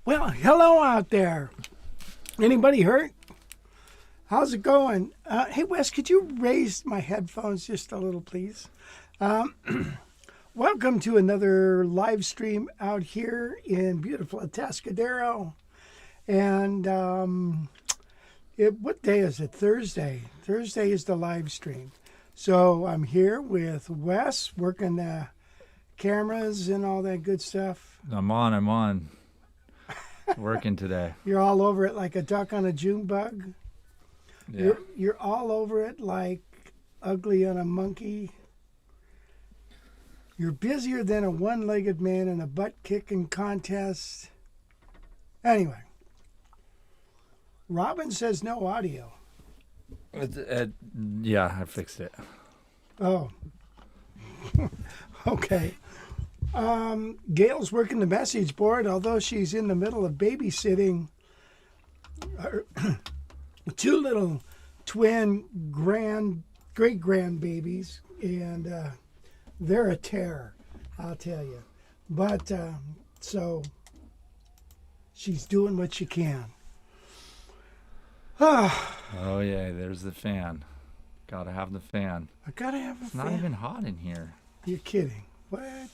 Well, hello out there. Anybody hurt? How's it going? Hey, Wes, could you raise my headphones just a little, please? Welcome to another live stream out here in beautiful Atascadero. And what day is it? Thursday. Thursday is the live stream. So I'm here with Wes, working the cameras and all that good stuff. I'm on. Working today. You're all over it like a duck on a June bug. Yeah. You're all over it like ugly on a monkey. You're busier than a one-legged man in a butt-kicking contest. Anyway, Robin says no audio. Yeah, I fixed it. Oh. Okay. Gail's working the message board, although she's in the middle of babysitting her two little twin great-grandbabies, and they're a terror, I'll tell you. But so she's doing what she can. Oh yeah, there's the fan. Gotta have the fan. I gotta have a fan. It's not even hot in here. You're kidding. What?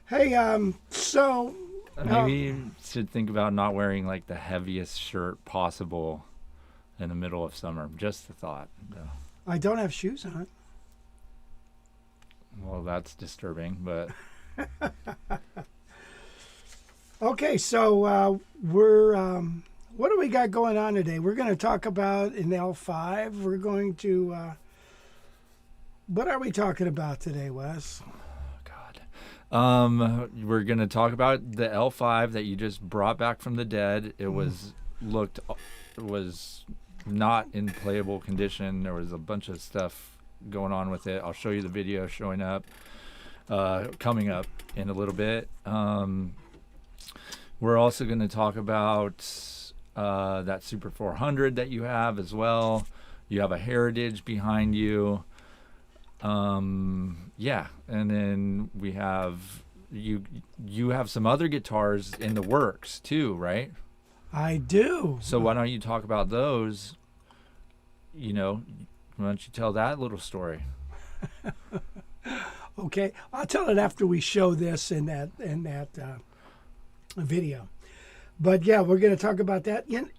Hey, so Maybe you should think about not wearing like the heaviest shirt possible in the middle of summer. Just a thought. though. I don't have shoes on. Well, that's disturbing, but Okay, so we're what do we got going on today? We're going to talk about an L5. We're going to what are we talking about today, Wes? God. We're gonna talk about the L5 that you just brought back from the dead. It was not in playable condition. There was a bunch of stuff going on with it. I'll show you the video showing up, coming up in a little bit. We're also going to talk about that Super 400 that you have as well. You have a Heritage behind you. Yeah, and then we have you have some other guitars in the works too, right? I do. So why don't you talk about those? You know, why don't you tell that little story? Okay, I'll tell it after we show this in that video. But yeah, we're going to talk about that. And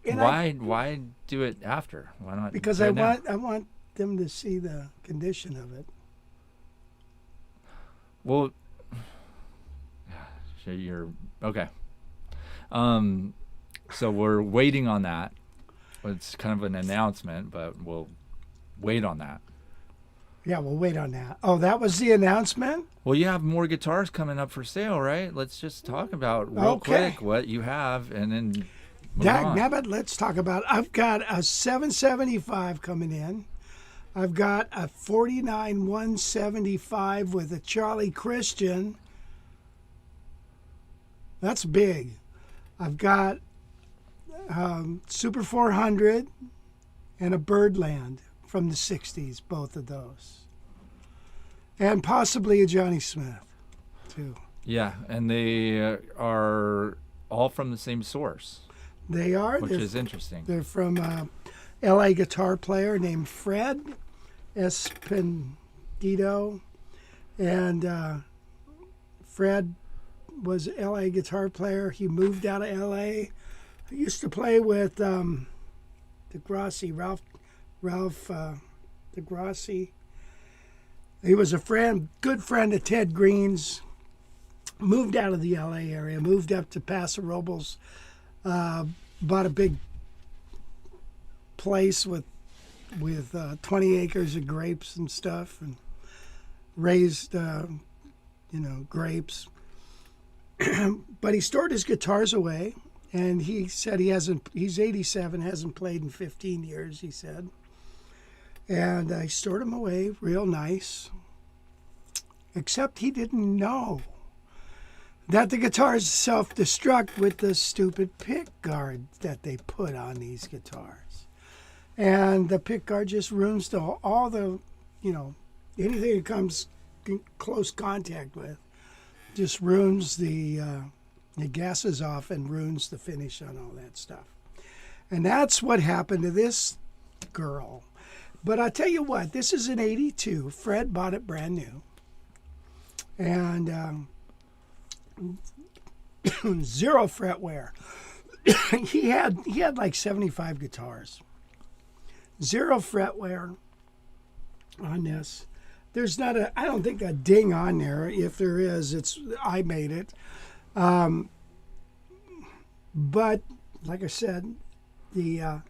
Why do it after? Why not? Because do I it now? want them to see the condition of it. Well, so you're okay. So we're waiting on that. It's kind of an announcement, but we'll wait on that. Yeah, we'll wait on that. Oh, that was the announcement? Well, you have more guitars coming up for sale, right? Let's just talk about real quick what you have, and then move on. Nabbit, let's talk about it. I've got a 775 coming in. I've got a 49 175 with a Charlie Christian. That's big. I've got Super 400 and a Birdland from the 60s, both of those. And possibly a Johnny Smith, too. Yeah, and they are all from the same source. They are. Which is interesting. They're from a LA guitar player named Fred Espendido. And Fred was an LA guitar player. He moved out of LA. He used to play with Degrassi, Ralph Degrassi. He was a good friend of Ted Green's. Moved out of the LA area, moved up to Paso Robles, bought a big place with 20 acres of grapes and stuff, and raised grapes. But he stored his guitars away, and he said he's 87, hasn't played in 15 years, he said. And I stored them away real nice, except he didn't know that the guitars self-destruct with the stupid pick guard that they put on these guitars. And the pick guard just ruins all the, anything it comes in close contact with, just ruins it gasses off and ruins the finish on all that stuff. And that's what happened to this girl. But I'll tell you what, this is an 82. Fred bought it brand new. And zero fret wear. he had like 75 guitars. Zero fret wear on this. There's not I don't think a ding on there. If there is, I made it. But like I said, the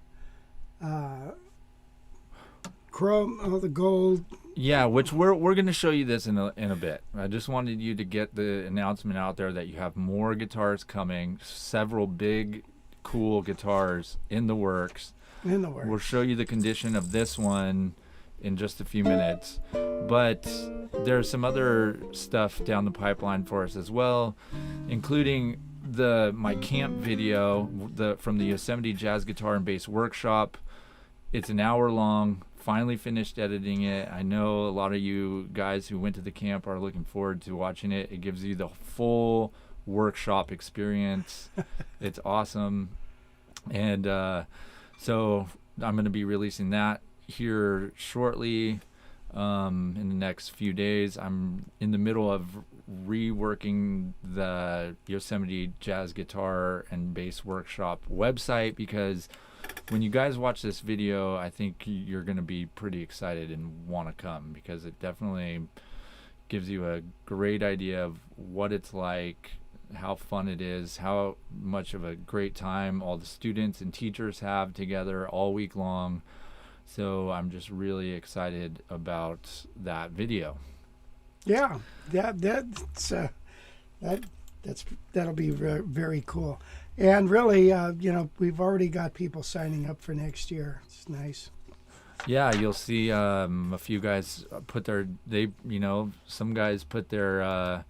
chrome, the gold. Yeah, which we're going to show you this in a bit. I just wanted you to get the announcement out there that you have more guitars coming, several big, cool guitars in the works. We'll show you the condition of this one in just a few minutes. But there's some other stuff down the pipeline for us as well, including my camp video from the Yosemite Jazz Guitar and Bass Workshop. It's an hour long. Finally finished editing it. I know a lot of you guys who went to the camp are looking forward to watching it. It gives you the full workshop experience. It's awesome. And so I'm going to be releasing that here shortly in the next few days. I'm in the middle of reworking the Yosemite Jazz Guitar and Bass Workshop website, because when you guys watch this video, I think you're going to be pretty excited and want to come, because it definitely gives you a great idea of what it's like, how fun it is, how much of a great time all the students and teachers have together all week long. So I'm just really excited about that video. Yeah, that'll be very, very cool. And really, we've already got people signing up for next year. It's nice. Yeah, you'll see a few guys put some guys put their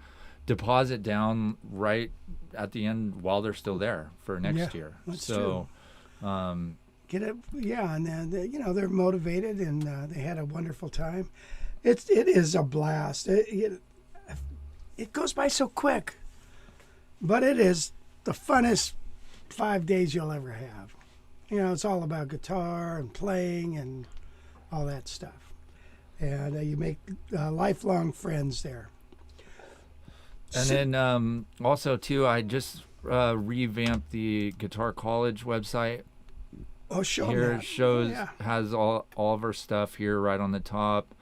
deposit down right at the end while they're still there for next year. That's so true. Get it, and then they're motivated and they had a wonderful time. It is a blast. It goes by so quick, but it is the funnest 5 days you'll ever have. It's all about guitar and playing and all that stuff, and you make lifelong friends there. And then also too, I just revamped the Guitar College website. Oh, show here that. shows Yeah. has all of our stuff here right on the top.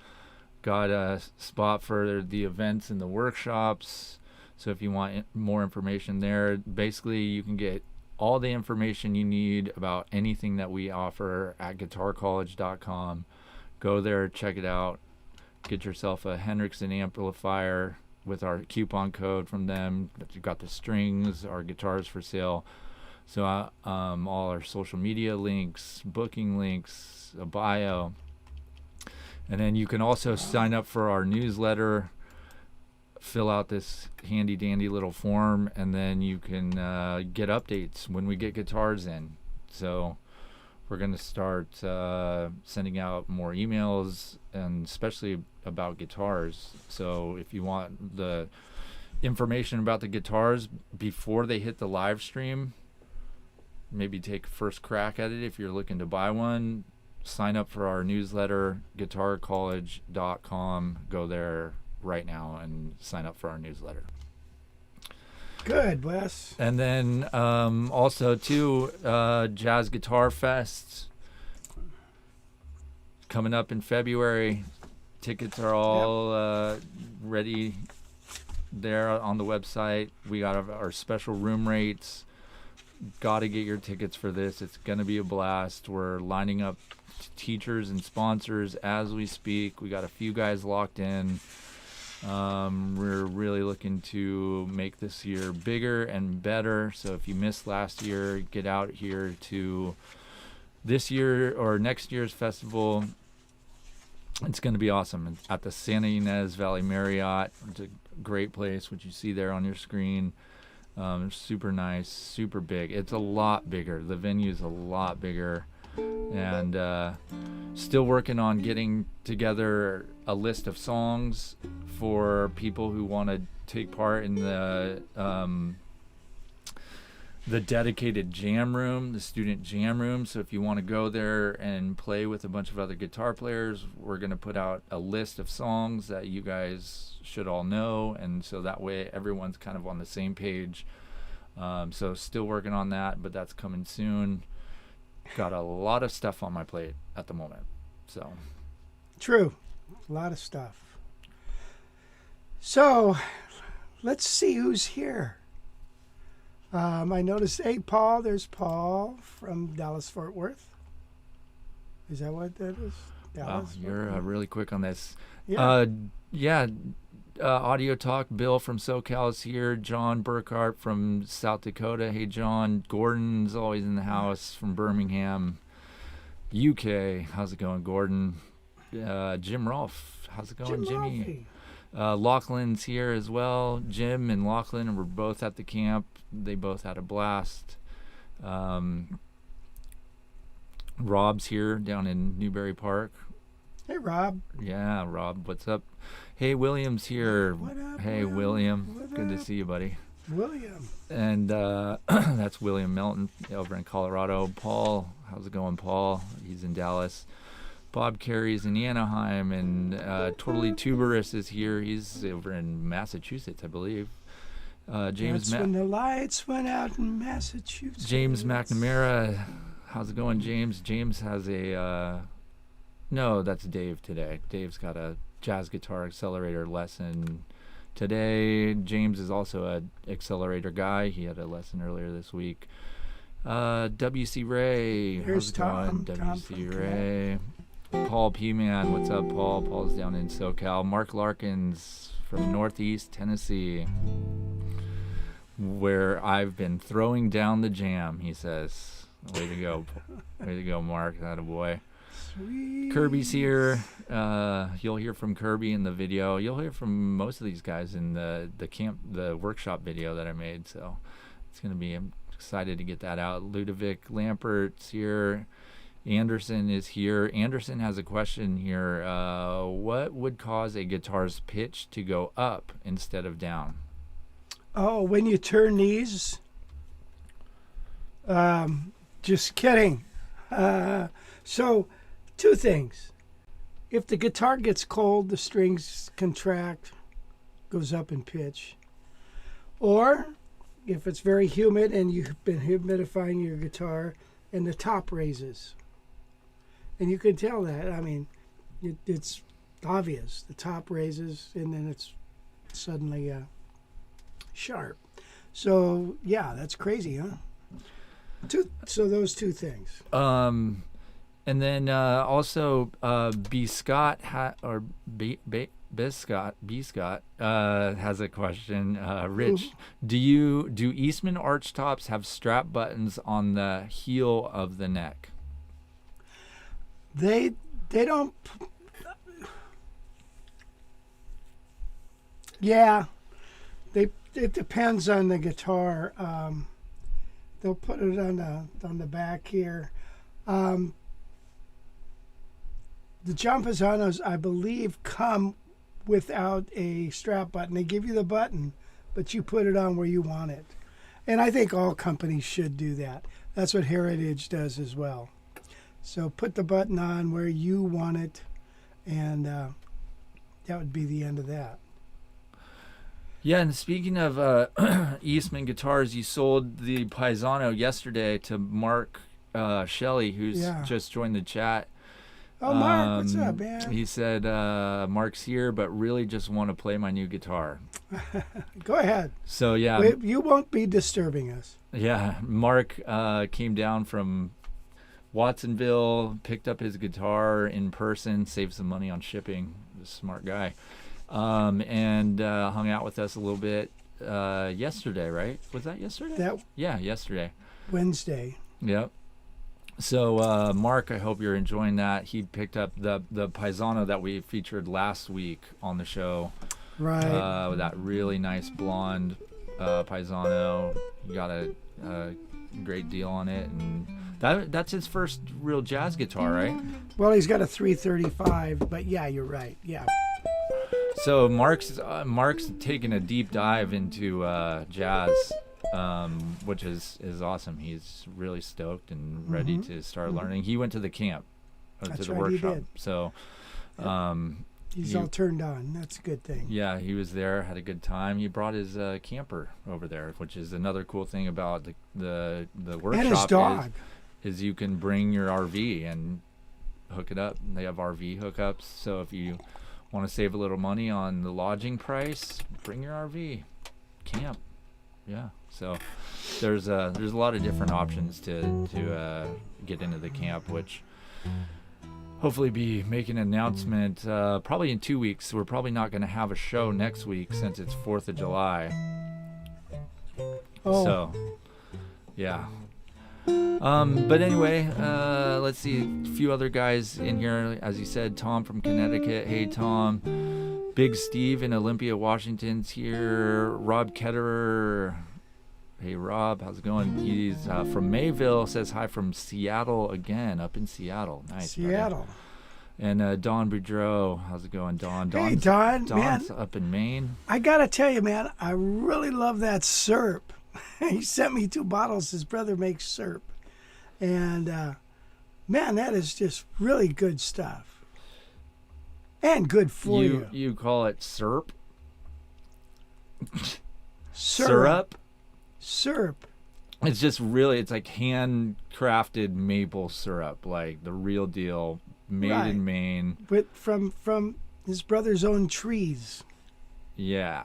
Got a spot for the events and the workshops. So if you want more information there, basically you can get all the information you need about anything that we offer at guitarcollege.com. Go there, check it out. Get yourself a Hendrickson amplifier with our coupon code from them. You've got the strings, our guitars for sale. So all our social media links, booking links, a bio. And then you can also sign up for our newsletter, fill out this handy dandy little form, and then you can get updates when we get guitars in. So we're going to start sending out more emails, and especially about guitars. So if you want the information about the guitars before they hit the live stream, maybe take first crack at it if you're looking to buy one, sign up for our newsletter, guitarcollege.com. Go there right now and sign up for our newsletter. Good, Wes. And then also too, Jazz Guitar Fest coming up in February. Tickets are all ready there on the website. We got our special room rates. Got to get your tickets for this. It's going to be a blast. We're lining up teachers and sponsors as we speak. We got a few guys locked in. We're really looking to make this year bigger and better. So if you missed last year, get out here to this year or next year's festival. It's going to be awesome. It's at the Santa Ynez Valley Marriott. It's a great place, which you see there on your screen. Super nice, super big. It's a lot bigger. The venue's a lot bigger. And still working on getting together a list of songs for people who want to take part in the dedicated jam room, the student jam room. So if you want to go there and play with a bunch of other guitar players, we're going to put out a list of songs that you guys should all know, and so that way everyone's kind of on the same page. So still working on that, but that's coming soon. Got a lot of stuff on my plate at the moment. So True. A lot of stuff. So let's see who's here. I noticed, hey, Paul. There's Paul from Dallas, Fort Worth. Is that what that is? Dallas. Wow, you're really quick on this. Yeah. Audio Talk. Bill from SoCal is here. John Burkhart from South Dakota. Hey, John. Gordon's always in the house from Birmingham, UK. How's it going, Gordon? Jim Rolfe. How's it going, Jimmy? Lachlan's here as well. Jim and Lachlan were both at the camp. They both had a blast. Rob's here down in Newbury Park. Hey, Rob. Yeah, Rob, what's up? Hey, William's here. What up, Hey, William. What Good to up? see you, buddy. William. And that's William Melton over in Colorado. Paul, how's it going, Paul? He's in Dallas. Bob Carey's in Anaheim, and Totally Tuberous is here. He's over in Massachusetts, I believe. That's when the lights went out in Massachusetts. James McNamara, how's it going, James? James has a no, that's Dave today. Dave's got a jazz guitar accelerator lesson today. James is also a accelerator guy. He had a lesson earlier this week. WC Ray, Here's Tom. WC Ray. Paul P. Man, what's up, Paul? Paul's down in SoCal. Mark Larkins from Northeast Tennessee, where I've been throwing down the jam, he says. Way to go. Way to go, Mark. That a boy. Sweet. Kirby's here. You'll hear from Kirby in the video. You'll hear from most of these guys in the workshop video that I made. So it's gonna be. I'm excited to get that out. Ludovic Lampert's here. Anderson is here. Anderson has a question here. What would cause a guitar's pitch to go up instead of down? Oh, when you turn these. Just kidding. So, two things. If the guitar gets cold, the strings contract, goes up in pitch. Or if it's very humid and you've been humidifying your guitar and the top raises. And you can tell that. I mean, it's obvious. The top raises and then it's suddenly sharp. So, yeah, that's crazy, huh? So those two things. And then also B. Scott B. Scott has a question. Rich, do Eastman Archtops have strap buttons on the heel of the neck? They don't. Yeah, it depends on the guitar. They'll put it on the back here. The Giampasanos, I believe, come without a strap button. They give you the button, but you put it on where you want it. And I think all companies should do that. That's what Heritage does as well. So put the button on where you want it, and that would be the end of that. Yeah, and speaking of Eastman guitars, you sold the Paisano yesterday to Mark Shelley, who's just joined the chat. Oh, Mark, what's up, man? He said, Mark's here, but really just want to play my new guitar. Go ahead. So, yeah. You won't be disturbing us. Yeah, Mark came down from Watsonville, picked up his guitar in person, saved some money on shipping. He's a smart guy. And hung out with us a little bit yesterday, right? Was that yesterday? Yeah, yesterday. Wednesday. Yep. So, Mark, I hope you're enjoying that. He picked up the Paisano that we featured last week on the show. Right. With that really nice blonde Paisano. He got a great deal on it, and that's his first real jazz guitar, right? Well, he's got a 335, but yeah, you're right. Yeah. So Mark's taken a deep dive into jazz, which is awesome. He's really stoked and ready to start learning. He went to the camp, to the workshop. He did. So he's all turned on. That's a good thing. Yeah, he was there, had a good time. He brought his camper over there, which is another cool thing about the workshop. And his dog. Is you can bring your RV and hook it up. They have RV hookups, so if you want to save a little money on the lodging price, bring your RV, camp. Yeah, so there's a lot of different options to get into the camp, which hopefully be making an announcement probably in 2 weeks. We're probably not going to have a show next week since it's 4th of July. Oh. So yeah. But anyway, let's see, a few other guys in here. As you said, Tom from Connecticut. Hey, Tom. Big Steve in Olympia, Washington's here. Rob Ketterer. Hey, Rob, how's it going? He's from Mayville, says hi from Seattle again, up in Seattle. Nice. Seattle. Brother. And Don Boudreau, how's it going, Don? Hey, Don's man. Up in Maine. I got to tell you, man, I really love that syrup. He sent me 2 bottles. His brother makes syrup. And Man, that is just really good stuff. And good for you. You call it syrup? Syrup. It's just really, it's like handcrafted maple syrup, like the real deal, made in Maine. But from his brother's own trees. Yeah.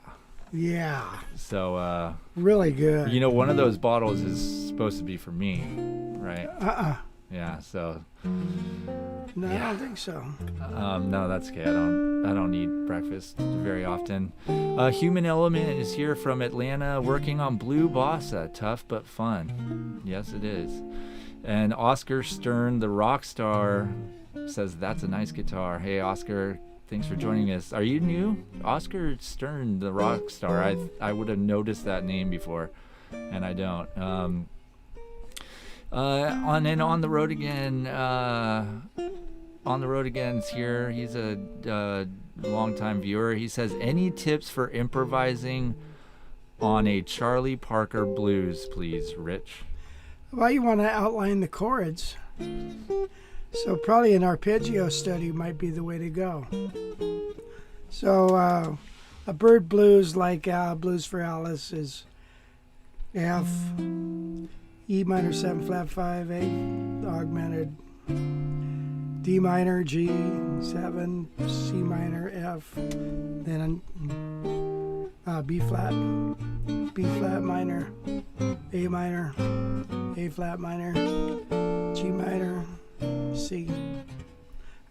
Yeah. So, really good. you know, one of those bottles is supposed to be for me, right? Yeah, so. No, I don't think so. No, that's okay. I don't eat breakfast very often. Human Element is here from Atlanta, working on Blue Bossa. Tough but fun. Yes, it is. And Oscar Stern, the rock star, says that's a nice guitar. Hey, Oscar, thanks for joining us. Are you new? Oscar Stern, the rock star. I would have noticed that name before, and I don't. On the road again. On the road again is here. He's a longtime viewer. He says, any tips for improvising on a Charlie Parker blues, please, Rich? Well, you want to outline the chords. So probably an arpeggio study might be the way to go. So a bird blues like Blues for Alice is F, E minor 7 flat 5, A augmented, D minor, G, 7, C minor, F, then B flat minor, A minor, A flat minor, G minor, C,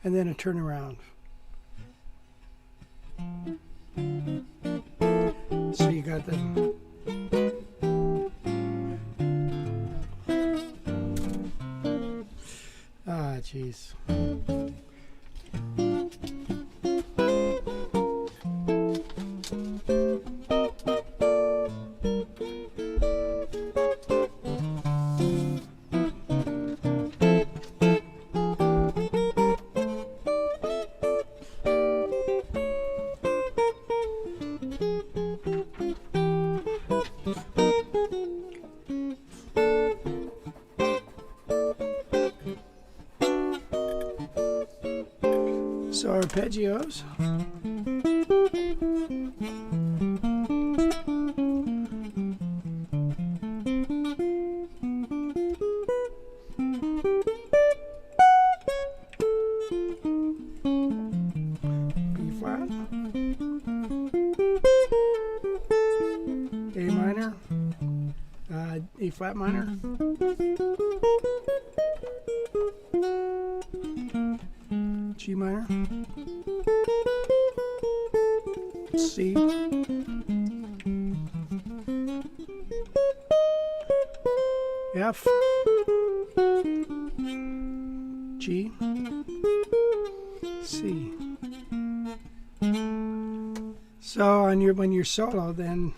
and then a turnaround. So you got the jeez. So arpeggios. B flat, A minor, A flat minor, G minor, C, F, G, C. So on your when you're solo, then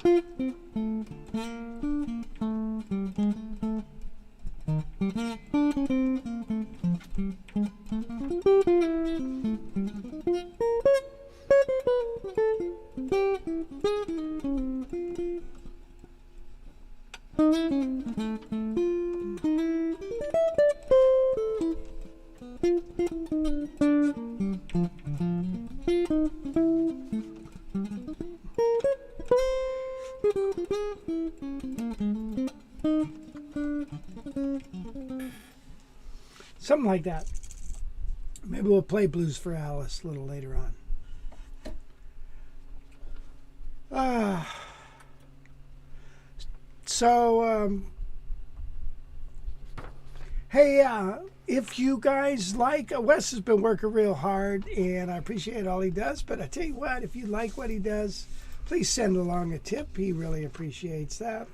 something like that. Maybe we'll play Blues for Alice a little later on. Hey, if you guys like, Wes has been working real hard, and I appreciate all he does, but I tell you what, if you like what he does, please send along a tip. He really appreciates that.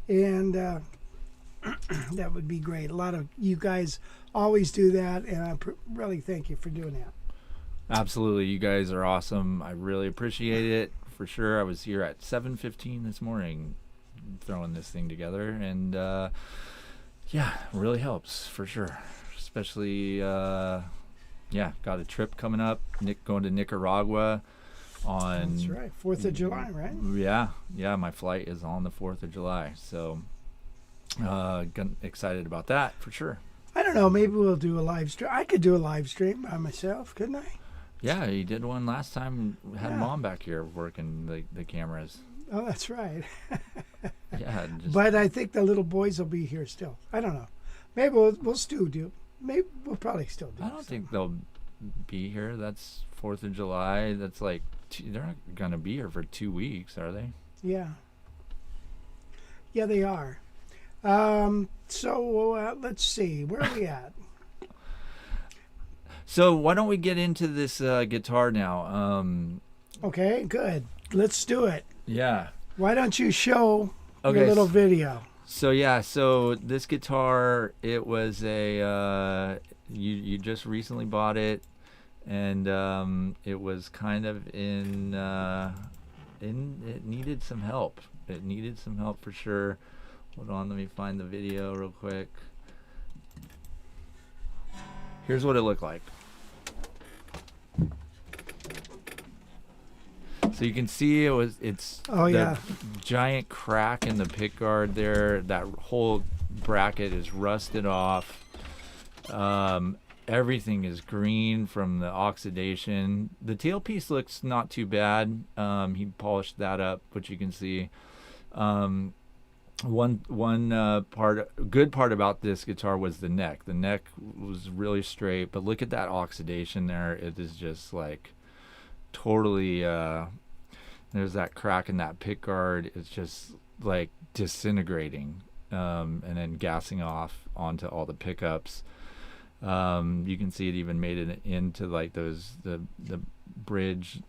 And that would be great. A lot of you guys always do that, and I really thank you for doing that. Absolutely. You guys are awesome. I really appreciate it. For sure. I was here at 7:15 this morning throwing this thing together, and yeah, really helps for sure. Especially, yeah, got a trip coming up. Going to Nicaragua on. That's right, 4th of July, right? Yeah. My flight is on the 4th of July, so excited about that for sure. I don't know. Maybe we'll do a live stream. I could do a live stream by myself, couldn't I? Yeah, you did one last time. Had Yeah. Mom back here working the cameras. Oh, that's right. Yeah, just, But I think the little boys will be here still. I don't know. Maybe we'll still do. Maybe we'll probably still do. I don't think they'll be here. That's 4th of July. That's like they're not gonna be here for 2 weeks, are they? Yeah. Yeah, they are. So let's see. Where are we at? So why don't we get into this guitar now? Okay, good. Let's do it. Yeah. Why don't you show Okay, your little video? So yeah, so this guitar, it was a you just recently bought it, and it was kind of in it needed some help. It needed some help for sure. Hold on, let me find the video real quick. Here's what it looked like. So you can see it's Oh, the yeah. giant crack in the pick guard there. That whole bracket is rusted off. Everything is green from the oxidation. The tailpiece looks not too bad. He polished that up, which you can see. One good part about this guitar was the neck. The neck was really straight, but look at that oxidation there. It is just like totally there's that crack in that pick guard. It's just like disintegrating, and then gassing off onto all the pickups. You can see it even made it into like the bridge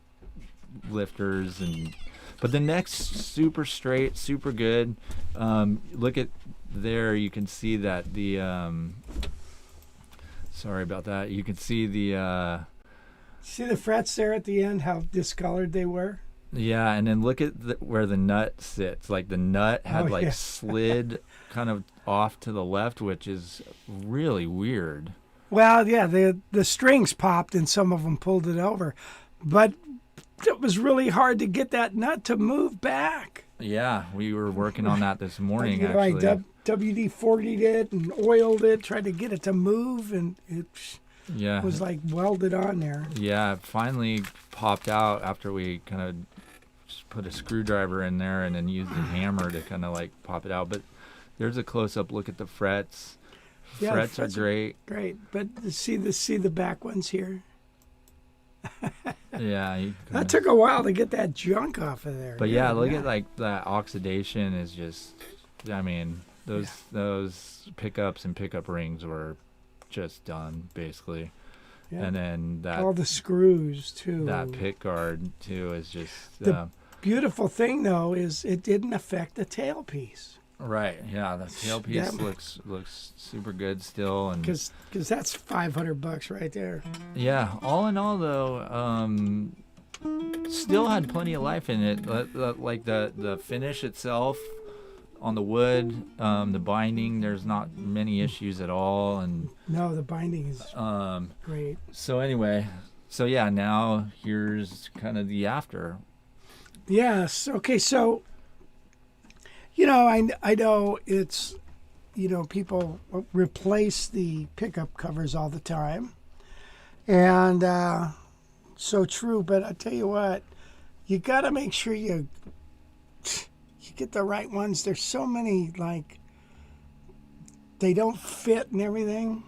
lifters, but the neck's super straight, super good. Look at there, you can see that the sorry about that. You can see the See the frets there at the end, how discolored they were? yeah, and then look at where the nut sits. Like the nut had Yeah. slid kind of off to the left, which is really weird. Well, yeah, the strings popped and some of them pulled it over. But it was really hard to get that nut to move back. Yeah, we were working on that this morning, I actually. WD-40'd it and oiled it, tried to get it to move, and it Yeah. was like welded on there. Yeah, it finally popped out after we kind of just put a screwdriver in there and then used a hammer to kind of like pop it out. But there's a close-up look at the frets. Yeah, the Frets are frets are great. Great, but see the back ones here. Yeah. That took a while to get that junk off of there. But yeah, look at like that oxidation is just. I mean, those pickups and pickup rings were just done basically, Yeah. and then all the screws too. that pick guard too is just The beautiful thing though is it didn't affect the tailpiece. right. Yeah, the tailpiece looks super good still, and Because that's $500 right there. yeah, all in all though, still had plenty of life in it. Like the finish itself on the wood, the binding, there's not many issues at all, and No, the binding is great. so anyway, so yeah, now here's kind of the after. Yes. Okay. So, I know it's, people replace the pickup covers all the time, and so true. But I tell you what, you got to make sure you get the right ones. There's so many, like, they don't fit and everything.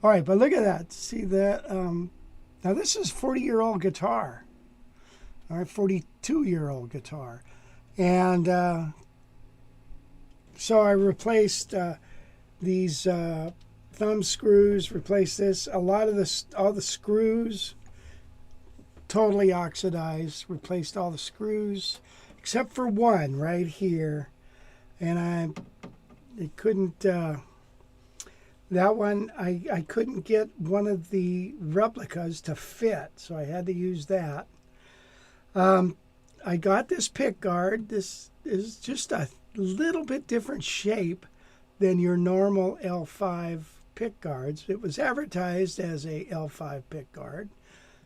All right, but look at that. See that? Now this is 40-year-old guitar. All right, 42-year-old guitar. And so I replaced these thumb screws, replaced this. A lot of all the screws totally oxidized, replaced all the screws except for one right here. And it couldn't, that one, I couldn't get one of the replicas to fit, so I had to use that. I got this pick guard. This is just a little bit different shape than your normal L5 pick guards. It was advertised as a L5 pick guard,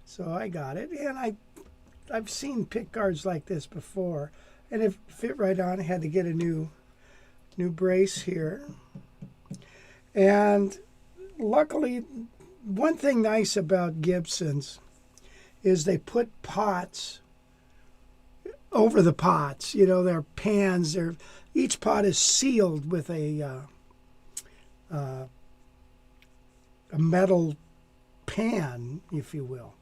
so I got it. And I've seen pick guards like this before, and it fit right on. I had to get a new brace here. And luckily, one thing nice about Gibsons is they put pots over the pots. You know, they're pans. Each pot is sealed with a metal pan, if you will.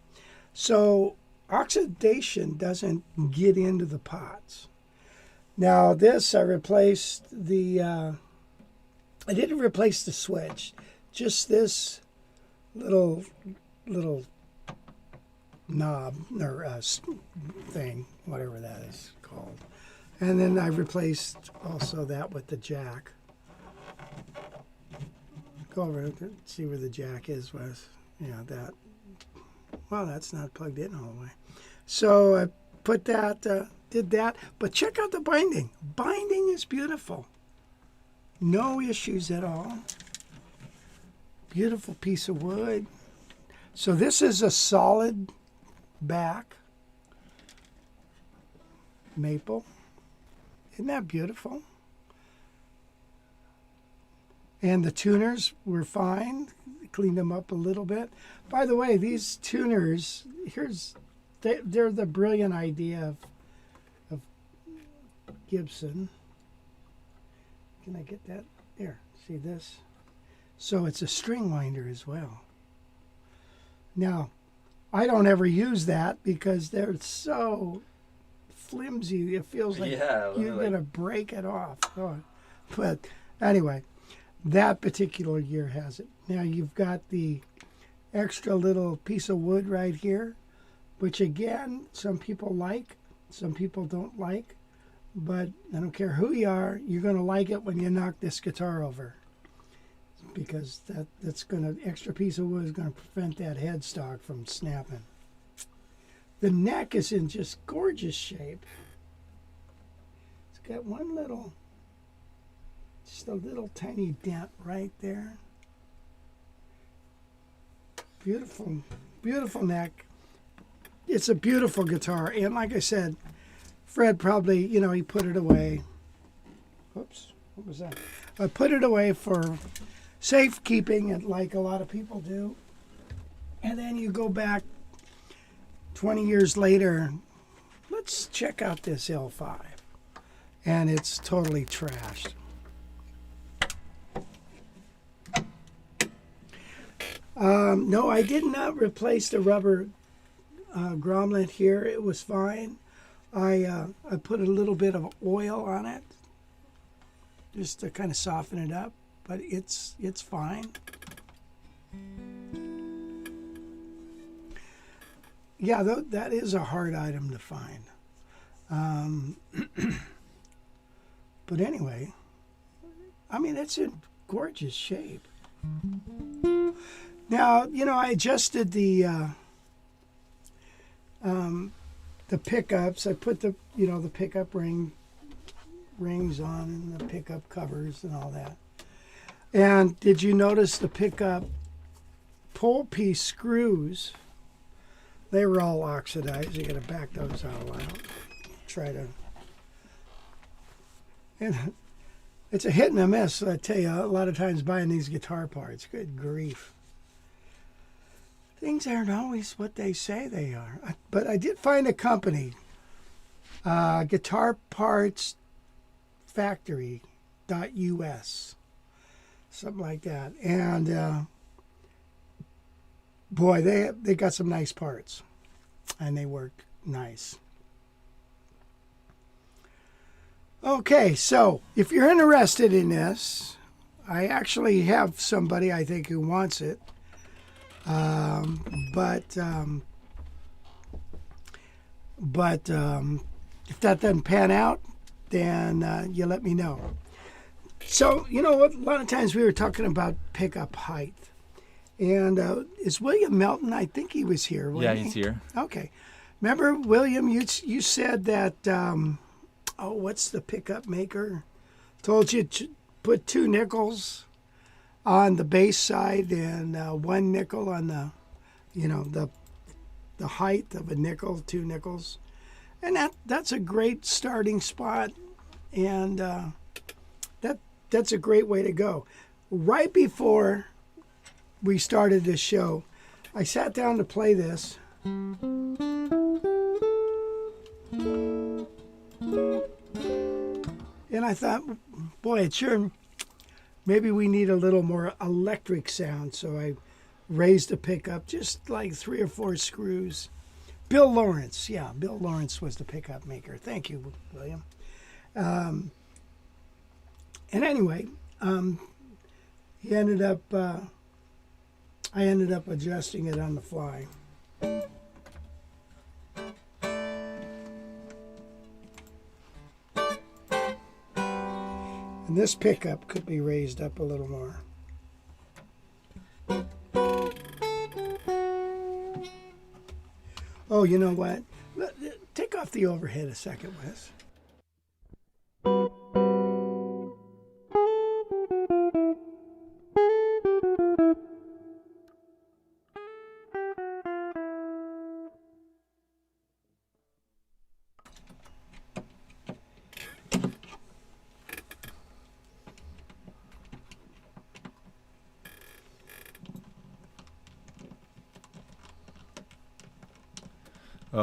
So oxidation doesn't get into the pots. Now this, I replaced the, I didn't replace the switch, just this little knob or thing, whatever that is called. And then I replaced also that with the jack. Go over and see where the jack is, Wes. Yeah, that. Well, that's not plugged in all the way. So I put that, did that. But check out the binding. Binding is beautiful. No issues at all. Beautiful piece of wood. So this is a solid back maple. Isn't that beautiful? And the tuners were fine. Cleaned them up a little bit. By the way, these tuners, they're the brilliant idea of Gibson. Can I get that? There, see this? So it's a string winder as well. Now, I don't ever use that because they're so flimsy. It feels like you're going to break it off. Oh, but anyway, that particular gear has it. Now you've got the extra little piece of wood right here, which again, some people like, some people don't like. But I don't care who you are, you're going to like it when you knock this guitar over. Because that's going to, extra piece of wood is going to prevent that headstock from snapping. The neck is in just gorgeous shape. It's got one little, just a little tiny dent right there. Beautiful, beautiful neck. It's a beautiful guitar. And like I said, Fred probably, you know, he put it away. Whoops, what was that? I put it away for safekeeping, like a lot of people do. And then you go back 20 years later, let's check out this L5. And it's totally trashed. No, I did not replace the rubber grommet here. It was fine. I put a little bit of oil on it just to kind of soften it up, but it's fine. Yeah, that is a hard item to find. But anyway, I mean, it's in gorgeous shape. Now, you know, I adjusted the pickups. I put the pickup rings on and the pickup covers and all that. And did you notice the pickup pole piece screws? They were all oxidized. You got to back those all out. Try to. And it's a hit and a miss. I tell you, a lot of times buying these guitar parts. Good grief. Things aren't always what they say they are. But I did find a company, Guitar Parts Factory.us, something like that. And boy, they got some nice parts, and they work nice. Okay, so if you're interested in this, I actually have somebody I think who wants it. But if that doesn't pan out, then you let me know. So, you know, a lot of times we were talking about pickup height. And is William Melton? I think he was here. Yeah, he's here. Okay. Remember, William, you said that, what's the pickup maker? Told you to put 2 nickels on the bass side and 1 nickel on the, you know, the height of a nickel, 2 nickels. And that's a great starting spot. And that's a great way to go. right before we started this show, I sat down to play this. And I thought, boy, it sure, maybe we need a little more electric sound. So I raised the pickup just like 3 or 4 screws. Bill Lawrence, yeah, Bill Lawrence was the pickup maker. Thank you, William. And anyway, he ended up, I ended up adjusting it on the fly. And this pickup could be raised up a little more. Oh, you know what? Take off the overhead a second, Wes.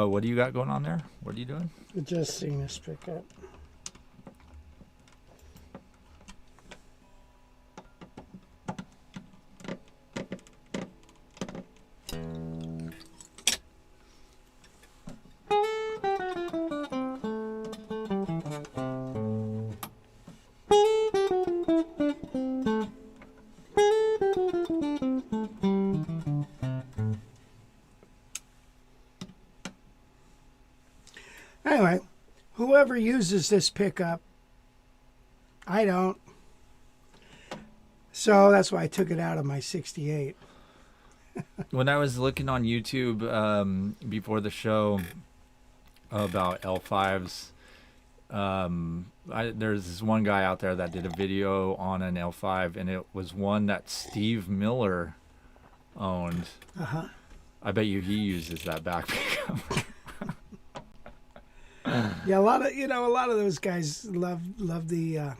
What do you got going on there? What are you doing? Adjusting this pickup. Anyway, whoever uses this pickup, I don't. So that's why I took it out of my 68. When I was looking on YouTube before the show about L5s, there's this one guy out there that did a video on an L5, and it was one that Steve Miller owned. Uh-huh. I bet you he uses that back pickup. Yeah, a lot of those guys love the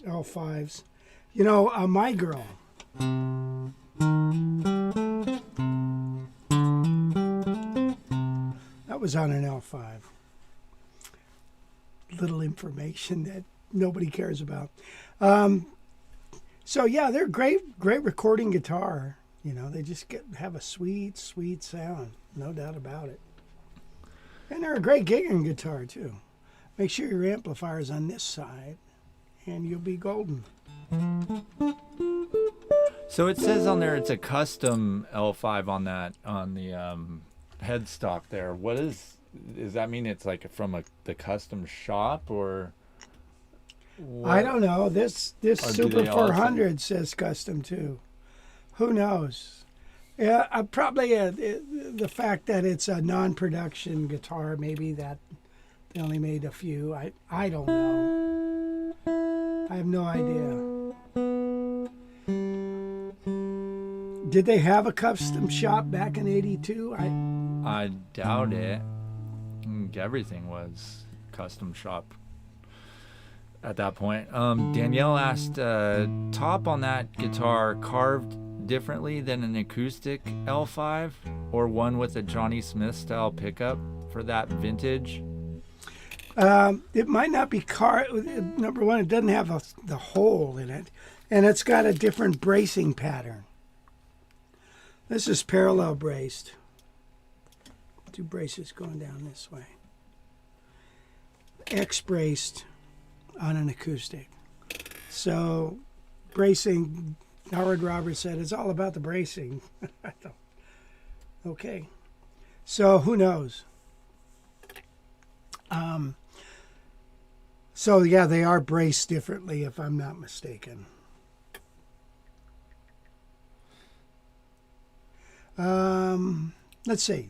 L5s. You know, my girl. That was on an L5. Little information that nobody cares about. So yeah, they're great recording guitar. You know, they just have a sweet sound, no doubt about it. And they're a great gigging guitar too. Make sure your amplifier's on this side, and you'll be golden. So it says on there it's a custom L5 on the headstock there. What does that mean? It's like from the custom shop, or what? I don't know. This Super they also- 400 says custom too. Who knows? Yeah, probably the fact that it's a non-production guitar. Maybe that they only made a few. I don't know. I have no idea. Did they have a custom shop back in '82? I doubt it. Everything was custom shop at that point. Danielle asked, top on that guitar carved differently than an acoustic L5 or one with a Johnny Smith style pickup for that vintage? It might not be number one, it doesn't have the hole in it, and it's got a different bracing pattern. This is parallel braced. 2 braces going down this way. X braced on an acoustic. So bracing, Howard Roberts said, it's all about the bracing. I thought, okay. So who knows? So yeah, they are braced differently, if I'm not mistaken. Let's see.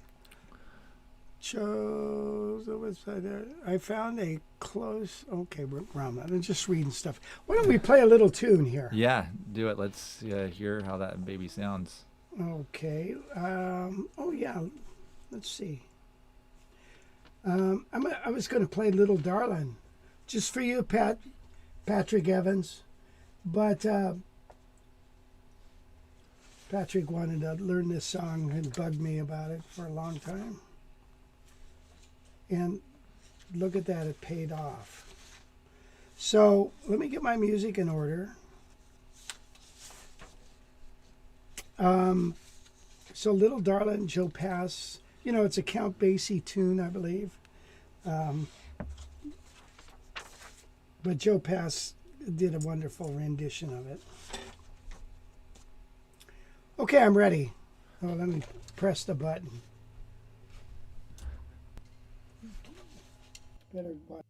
Shows the website there. I found a close. Okay, Ram, I'm just reading stuff. Why don't we play a little tune here? Yeah, do it. Let's hear how that baby sounds. Okay. Oh yeah. Let's see. I was going to play Little Darlin', just for you, Patrick Evans, but Patrick wanted to learn this song and bugged me about it for a long time. And look at that, it paid off. So let me get my music in order. So Little Darlin', Joe Pass, you know, it's a Count Basie tune, I believe. But Joe Pass did a wonderful rendition of it. Okay, I'm ready. Oh, let me press the button. Better watch.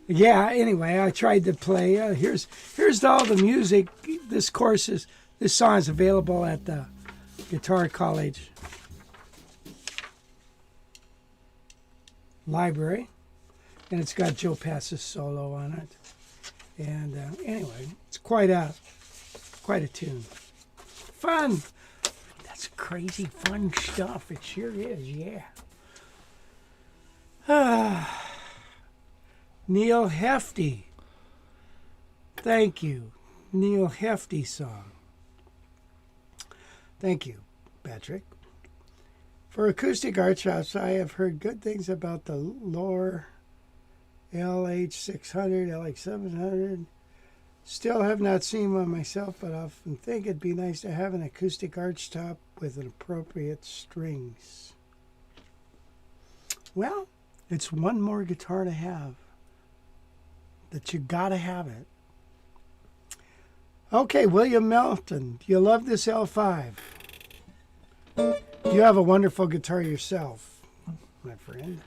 Yeah, anyway, I tried to play. Here's all the music. This song is available at the Guitar College library, and it's got Joe Pass's solo on it. And anyway, it's quite a tune. Fun. That's It's crazy fun stuff. It sure is, yeah. Neil Hefty. Thank you. Neil Hefty song. Thank you, Patrick. For acoustic Archtops, I have heard good things about the Lohr LH600, LH700. Still have not seen one myself, but I often think it'd be nice to have an acoustic Archtop with an appropriate strings. Well, it's one more guitar to have. That you gotta have it. Okay, William Melton, you love this L5. You have a wonderful guitar yourself, my friend.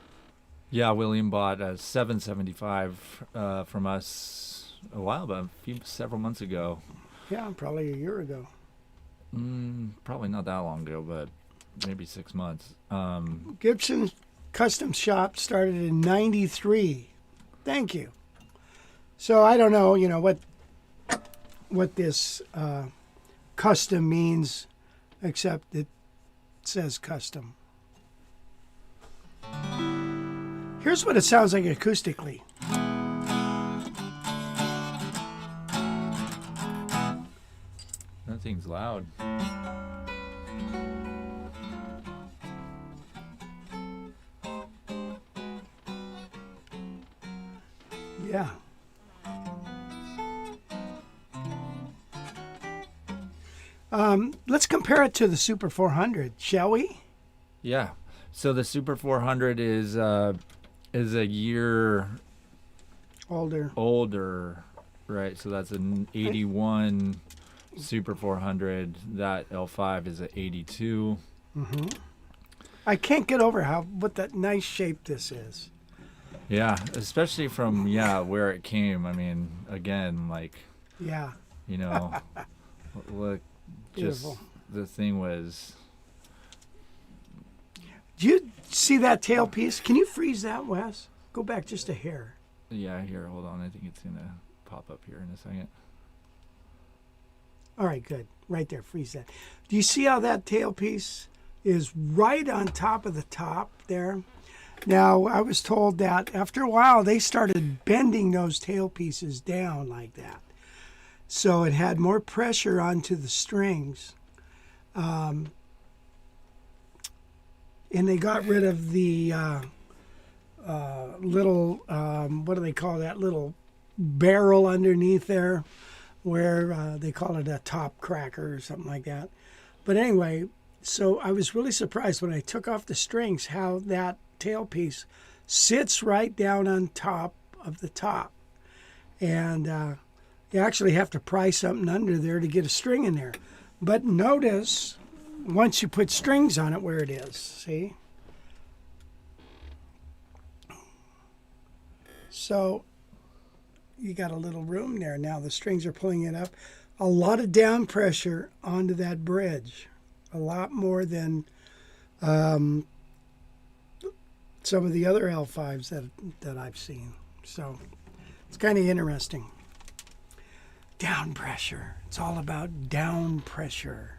Yeah, William bought a 775 from us a while, but several months ago. Yeah, probably a year ago. Probably not that long ago, but maybe 6 months. Gibson Custom Shop started in '93. Thank you. So I don't know, what this custom means, except it says custom. Here's what it sounds like acoustically. That thing's loud. Yeah. Let's compare it to the Super 400, shall we? Yeah. So the Super 400 is a year older, right? So that's an 81 Super 400. That L5 is an 82. Mm-hmm. I can't get over what that nice shape this is. Yeah, especially from where it came. I mean, again, like, yeah, look, beautiful. just the thing was. Do you see that tailpiece? Can you freeze that, Wes? Go back just a hair. Yeah, here, hold on. I think it's gonna pop up here in a second. All right, good. Right there, freeze that. Do you see how that tailpiece is right on top of the top there? Now, I was told that after a while, they started bending those tailpieces down like that. So it had more pressure onto the strings. And they got rid of the little, what do they call that, little barrel underneath there, where they call it a top cracker or something like that. But anyway, so I was really surprised when I took off the strings how that tailpiece sits right down on top of the top. And you actually have to pry something under there to get a string in there. But notice, once you put strings on it, where it is, see? So you got a little room there. Now the strings are pulling it up. A lot of down pressure onto that bridge. A lot more than some of the other L5s that I've seen. So it's kind of interesting. Down pressure. It's all about down pressure.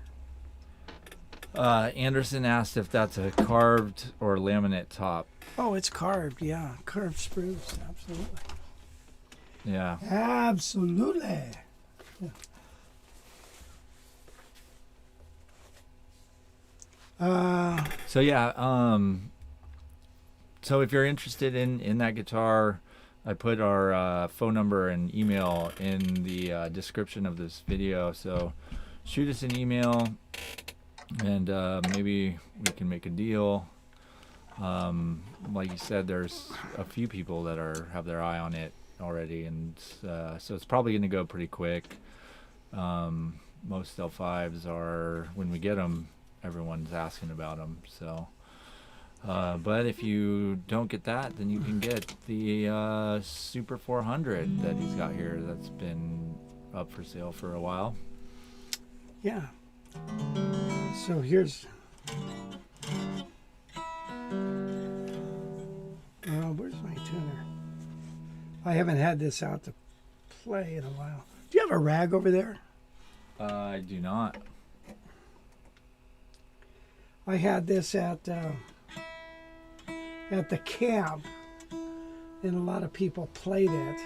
Anderson asked if that's a carved or laminate top. Oh, it's carved, yeah. Carved spruce, absolutely. Yeah. Absolutely. Yeah. So if you're interested in that guitar, I put our phone number and email in the description of this video. So shoot us an email, and maybe we can make a deal. Like you said, there's a few people that have their eye on it already, and so it's probably going to go pretty quick. Most L5s are, when we get them, everyone's asking about them. So, but if you don't get that, then you can get the Super 400 that he's got here. That's been up for sale for a while. Yeah. So here's. Where's my tuner? I haven't had this out to play in a while. Do you have a rag over there? I do not. I had this at the camp, and a lot of people played it.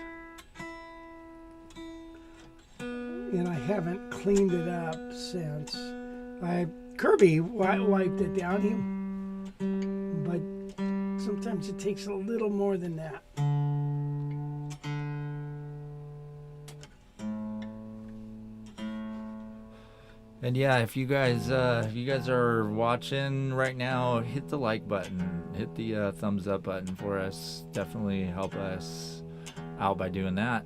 And I haven't cleaned it up since. Kirby wiped it down, but sometimes it takes a little more than that. And yeah, if you guys are watching right now, hit the like button, hit the thumbs up button for us. Definitely help us out by doing that.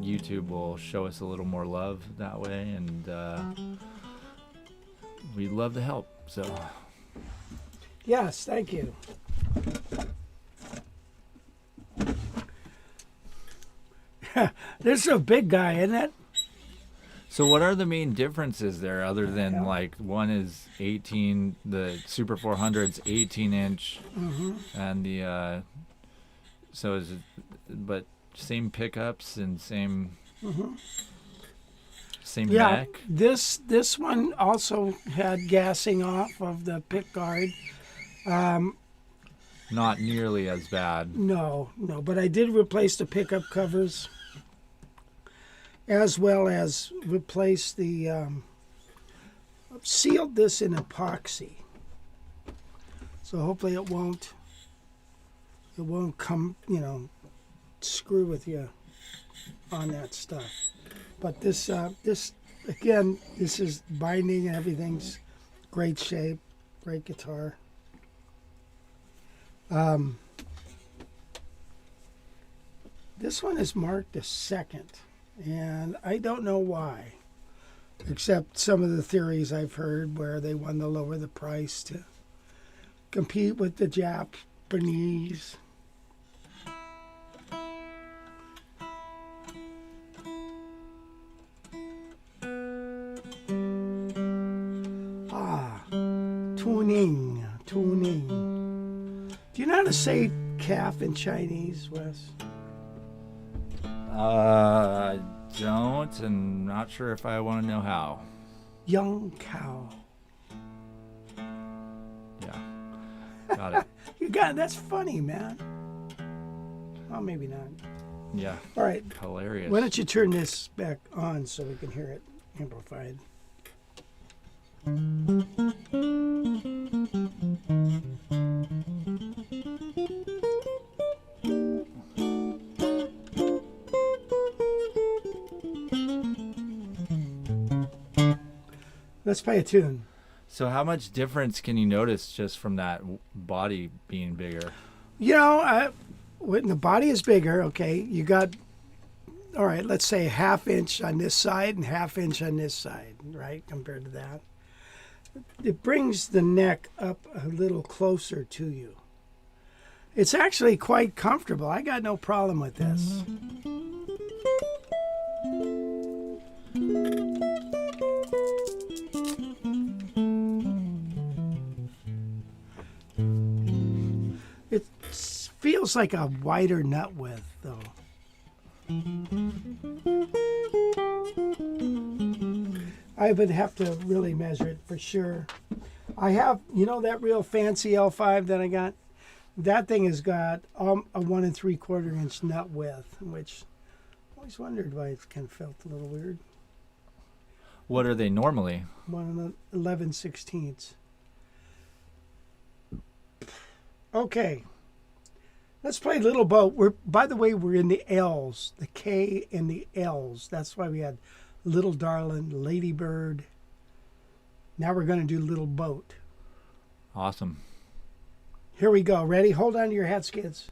YouTube will show us a little more love that way, and we'd love to help. So Yes, thank you. This is a big guy, isn't it? So what are the main differences there, other than Yeah. like one is 18, the Super 400's 18-inch, and the so is it, but same pickups and same Yeah, neck. this one also had gassing off of the pick guard. Not nearly as bad. No, but I did replace the pickup covers, as well as replace the sealed this in epoxy. So hopefully it won't come, screw with you on that stuff. But this again, this is binding and everything's great shape, great guitar. This one is marked a second, and I don't know why, except some of the theories I've heard where they want to lower the price to compete with the Japanese. Tuning. Do you know how to say calf in Chinese, Wes? I don't, and not sure if I want to know how. Young cow. Yeah, got it. You got it. That's funny, man. Well, maybe not. Yeah, All right. hilarious. Why don't you turn this back on so we can hear it amplified? Let's play a tune. So how much difference can you notice just from that body being bigger? When the body is bigger, okay, you got, all right, let's say a ½ inch on this side and ½ inch on this side, right, compared to that. It brings the neck up a little closer to you. It's actually quite comfortable. I got no problem with this. It feels like a wider nut width, though. I would have to really measure it for sure. I have, that real fancy L5 that I got? That thing has got a 1 3/4 inch nut width, which I always wondered why it kind of felt a little weird. What are they normally? 1 11/16. Okay. Let's play Little Boat. By the way, we're in the L's, the K and the L's. That's why we had Little Darling, Ladybird. Now we're going to do Little Boat. Awesome. Here we go. Ready? Hold on to your hat skids.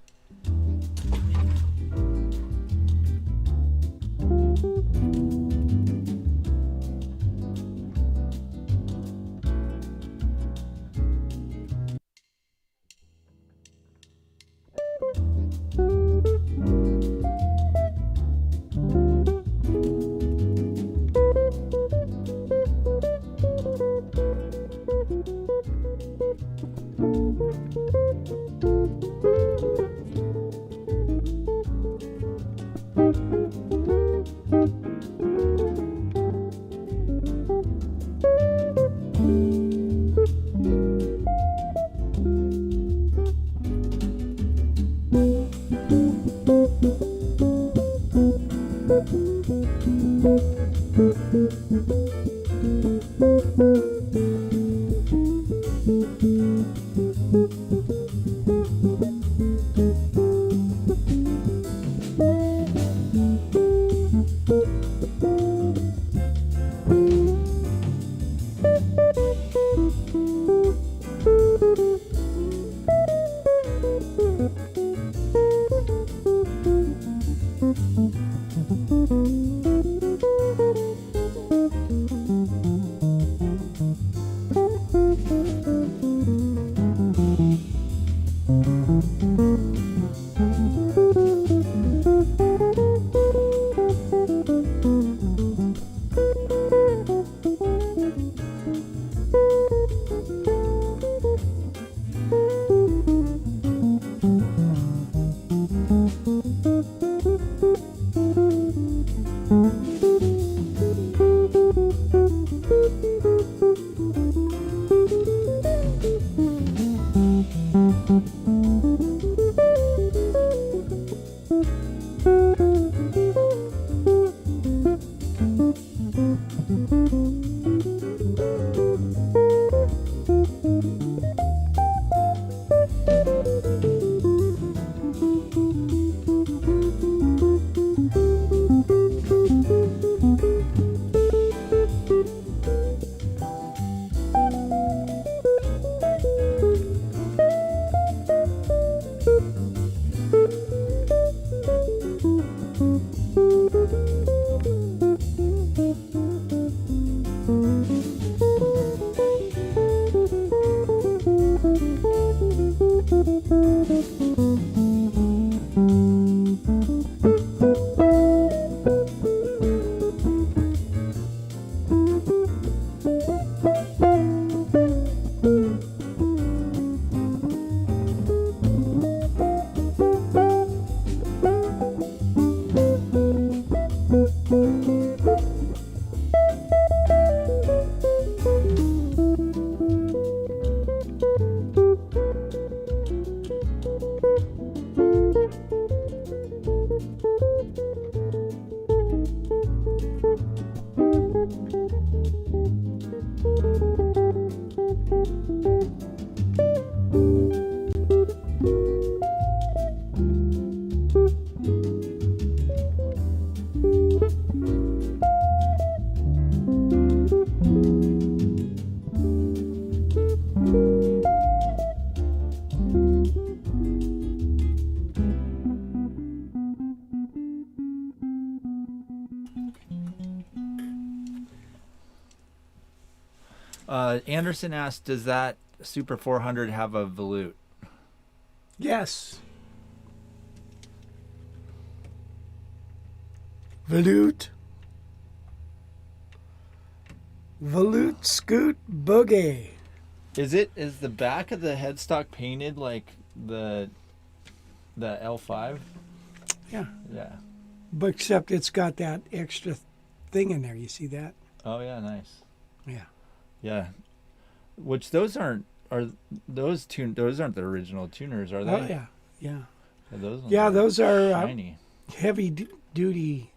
Anderson asked, does that Super 400 have a volute? Yes. Volute. Volute Scoot Boogie. Is the back of the headstock painted like the L5? Yeah. Yeah. But except it's got that extra thing in there. You see that? Oh yeah, nice. Yeah. Yeah. Which those aren't those aren't the original tuners, are they? Oh yeah. Yeah. Those ones Yeah, those are shiny. heavy duty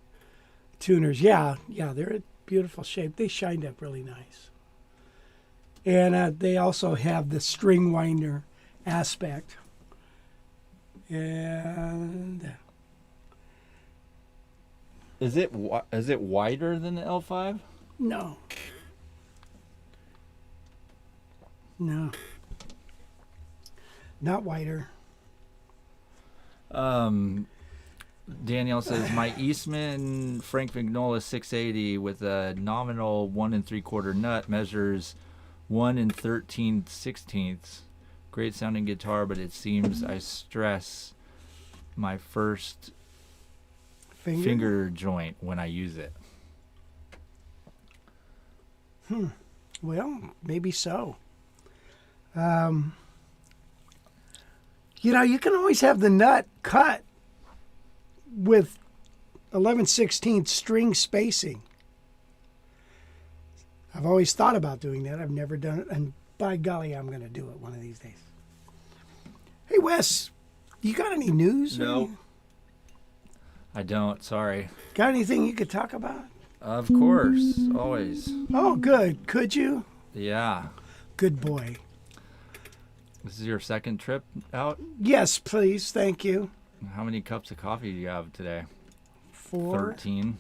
tuners. Yeah, they're in beautiful shape. They shined up really nice. And they also have the string winder aspect. And Is it wider than the L5? no. No. Not wider. Danielle says my Eastman Frank Vignola 680 with a nominal 1 3/4 nut measures 1 13/16. Great sounding guitar, but it seems I stress my first finger joint when I use it. Well, maybe so. You can always have the nut cut with 11/16 string spacing. I've always thought about doing that. I've never done it, and by golly, I'm going to do it one of these days. Hey, Wes, you got any news? No. I don't, sorry. Got anything you could talk about? Of course, always. Oh, good. Could you? Yeah. Good boy. This is your second trip out? Yes, please. Thank you. How many cups of coffee do you have today? 4. 13.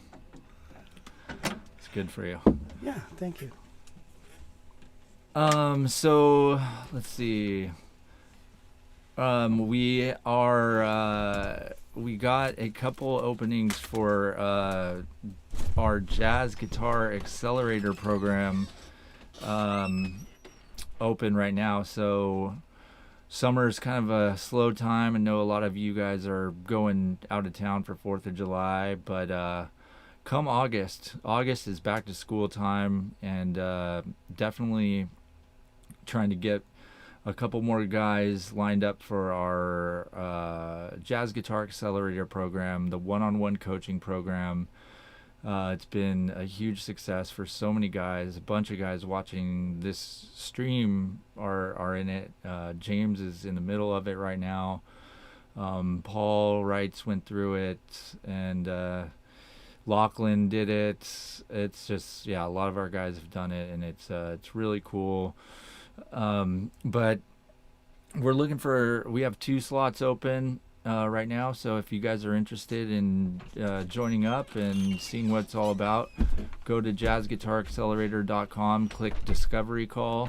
It's good for you. Yeah, thank you. So let's see. We got a couple openings for our jazz guitar accelerator program open right now. So summer is kind of a slow time. I know a lot of you guys are going out of town for 4th of July, but come August is back to school time, and definitely trying to get a couple more guys lined up for our jazz guitar accelerator program, the one-on-one coaching program. It's been a huge success for so many guys. A bunch of guys watching this stream are in it. James is in the middle of it right now. Paul Wrights went through it, and Lachlan did it. It's just, yeah, a lot of our guys have done it, and it's really cool. But we have 2 slots open right now, so if you guys are interested in joining up and seeing what it's all about, go to jazzguitaraccelerator.com, click discovery call,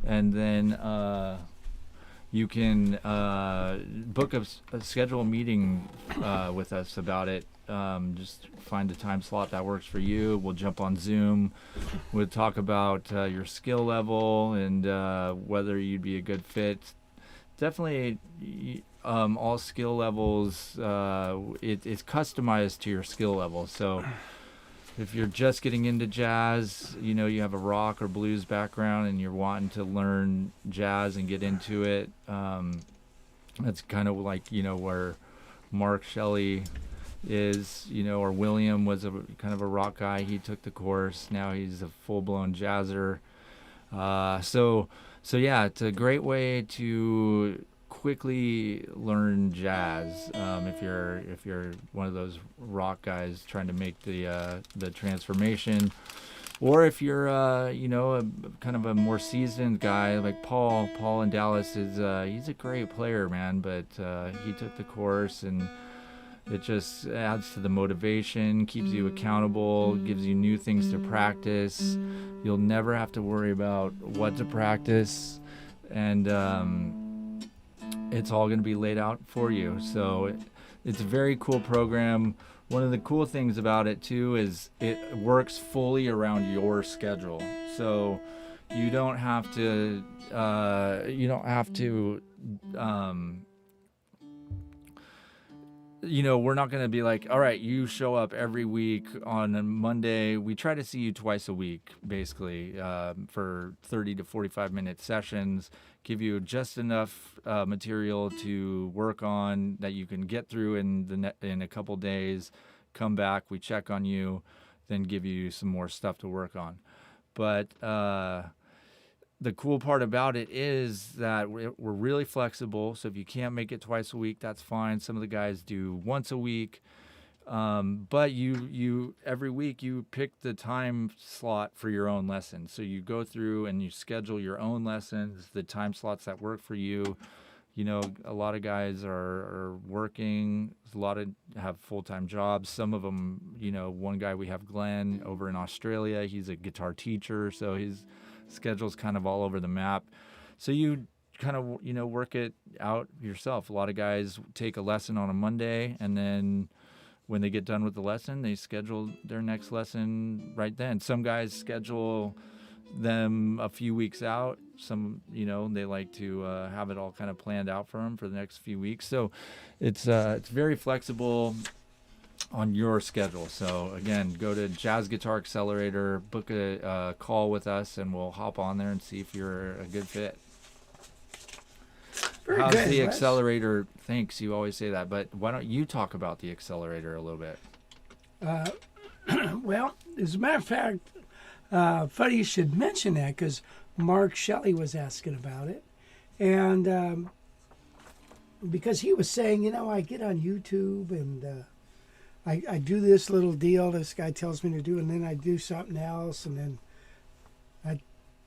and then you can book a schedule a meeting with us about it. Just find a time slot that works for you. We'll jump on Zoom. We'll talk about your skill level and whether you'd be a good fit. Definitely all skill levels, it's customized to your skill level. So if you're just getting into jazz, you have a rock or blues background and you're wanting to learn jazz and get into it, that's kind of like, where Mark Shelley is, or William was a kind of a rock guy. He took the course. Now he's a full-blown jazzer. So yeah, it's a great way to quickly learn jazz if you're one of those rock guys trying to make the transformation, or if you're a kind of a more seasoned guy like Paul in Dallas is he's a great player, man, but he took the course, and it just adds to the motivation, keeps you accountable, gives you new things to practice. You'll never have to worry about what to practice, and it's all going to be laid out for you. So it's a very cool program. One of the cool things about it too is it works fully around your schedule. So you don't have to we're not going to be like, all right, you show up every week on a Monday. We try to see you twice a week, basically, for 30 to 45-minute sessions, give you just enough material to work on that you can get through in a couple days, come back, we check on you, then give you some more stuff to work on. But the cool part about it is that we're really flexible. So if you can't make it twice a week, that's fine. Some of the guys do once a week. But you every week you pick the time slot for your own lesson. So you go through and you schedule your own lessons, the time slots that work for you. A lot of guys are working. A lot of have full-time jobs. Some of them, one guy we have, Glenn, over in Australia. He's a guitar teacher, so his schedule's kind of all over the map. So you kind of, work it out yourself. A lot of guys take a lesson on a Monday, and then when they get done with the lesson, they schedule their next lesson right then. Some guys schedule them a few weeks out. Some, they like to have it all kind of planned out for them for the next few weeks. So it's very flexible on your schedule. So again, go to Jazz Guitar Accelerator, book a call with us, and we'll hop on there and see if you're a good fit. Very How's good, the Wes. accelerator? Thanks, you always say that, but why don't you talk about the accelerator a little bit? Well, as a matter of fact, funny you should mention that, because Mark Shelley was asking about it. And because he was saying, I get on YouTube and I do this little deal this guy tells me to do, and then I do something else, and then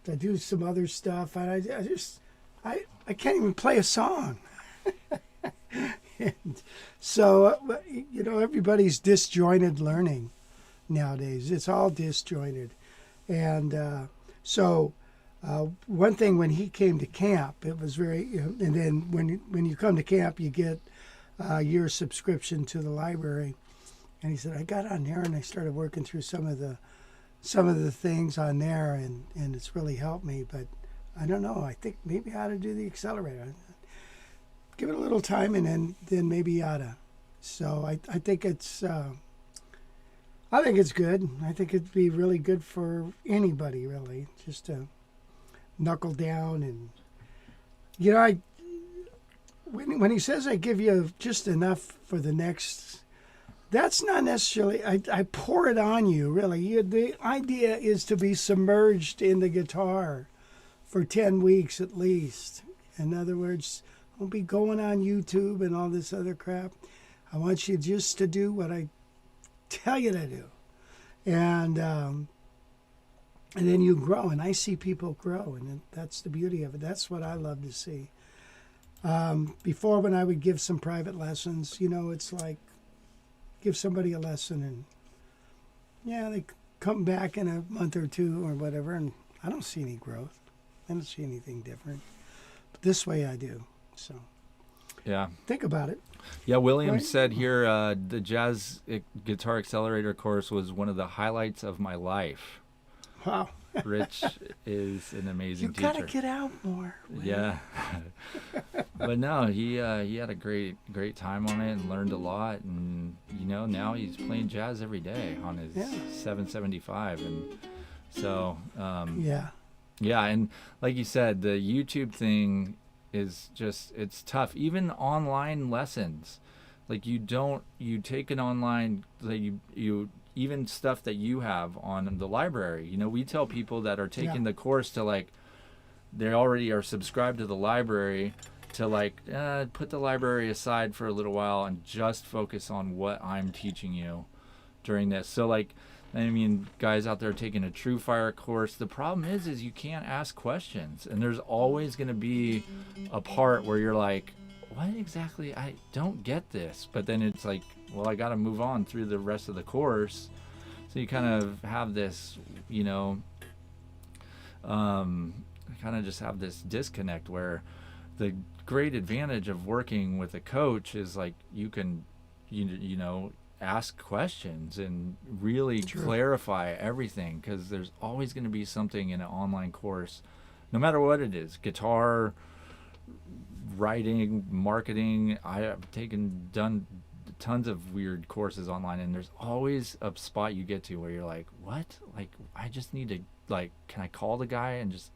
I do some other stuff, and I can't even play a song. And so, everybody's disjointed learning nowadays. It's all disjointed. And one thing when he came to camp, it was very, and then when you come to camp, you get a year subscription to the library. And he said, I got on there and I started working through some of the things on there, and it's really helped me. But I don't know. I think maybe I ought to do the accelerator. Give it a little time, and then maybe you ought to. So I think it's good. I think it'd be really good for anybody, really, just to knuckle down. And when he says I give you just enough for the next, that's not necessarily. I pour it on you, really. The idea is to be submerged in the guitar for 10 weeks at least. In other words, don't be going on YouTube and all this other crap. I want you just to do what I tell you to do. And then you grow. And I see people grow. And that's the beauty of it. That's what I love to see. Before, when I would give some private lessons, it's like give somebody a lesson. And, they come back in a month or two or whatever. And I don't see any growth. I don't see anything different. But this way I do. So, yeah, think about it. Yeah, William Right? said here the Jazz Guitar Accelerator course was one of the highlights of my life. Wow. Rich is an amazing You teacher. gotta get out more. Will. Yeah, but no, he had a great time on it and learned a lot, and now he's playing jazz every day on his 775, and so yeah, and like you said, the YouTube thing is just, it's tough. Even online lessons, like you take an online, like you even stuff that you have on the library. We tell people that are taking the course to, like, they already are subscribed to the library, to put the library aside for a little while and just focus on what I'm teaching you during this. So guys out there taking a True Fire course, the problem is you can't ask questions, and there's always going to be a part where you're like, what exactly? I don't get this. But then it's like, well, I got to move on through the rest of the course. So you kind of have this, kind of just have this disconnect where the great advantage of working with a coach is you can, ask questions and really clarify everything, because there's always going to be something in an online course, no matter what it is, guitar, writing, marketing. I have done tons of weird courses online, and there's always a spot you get to where you're like, what? I just need to, can I call the guy and just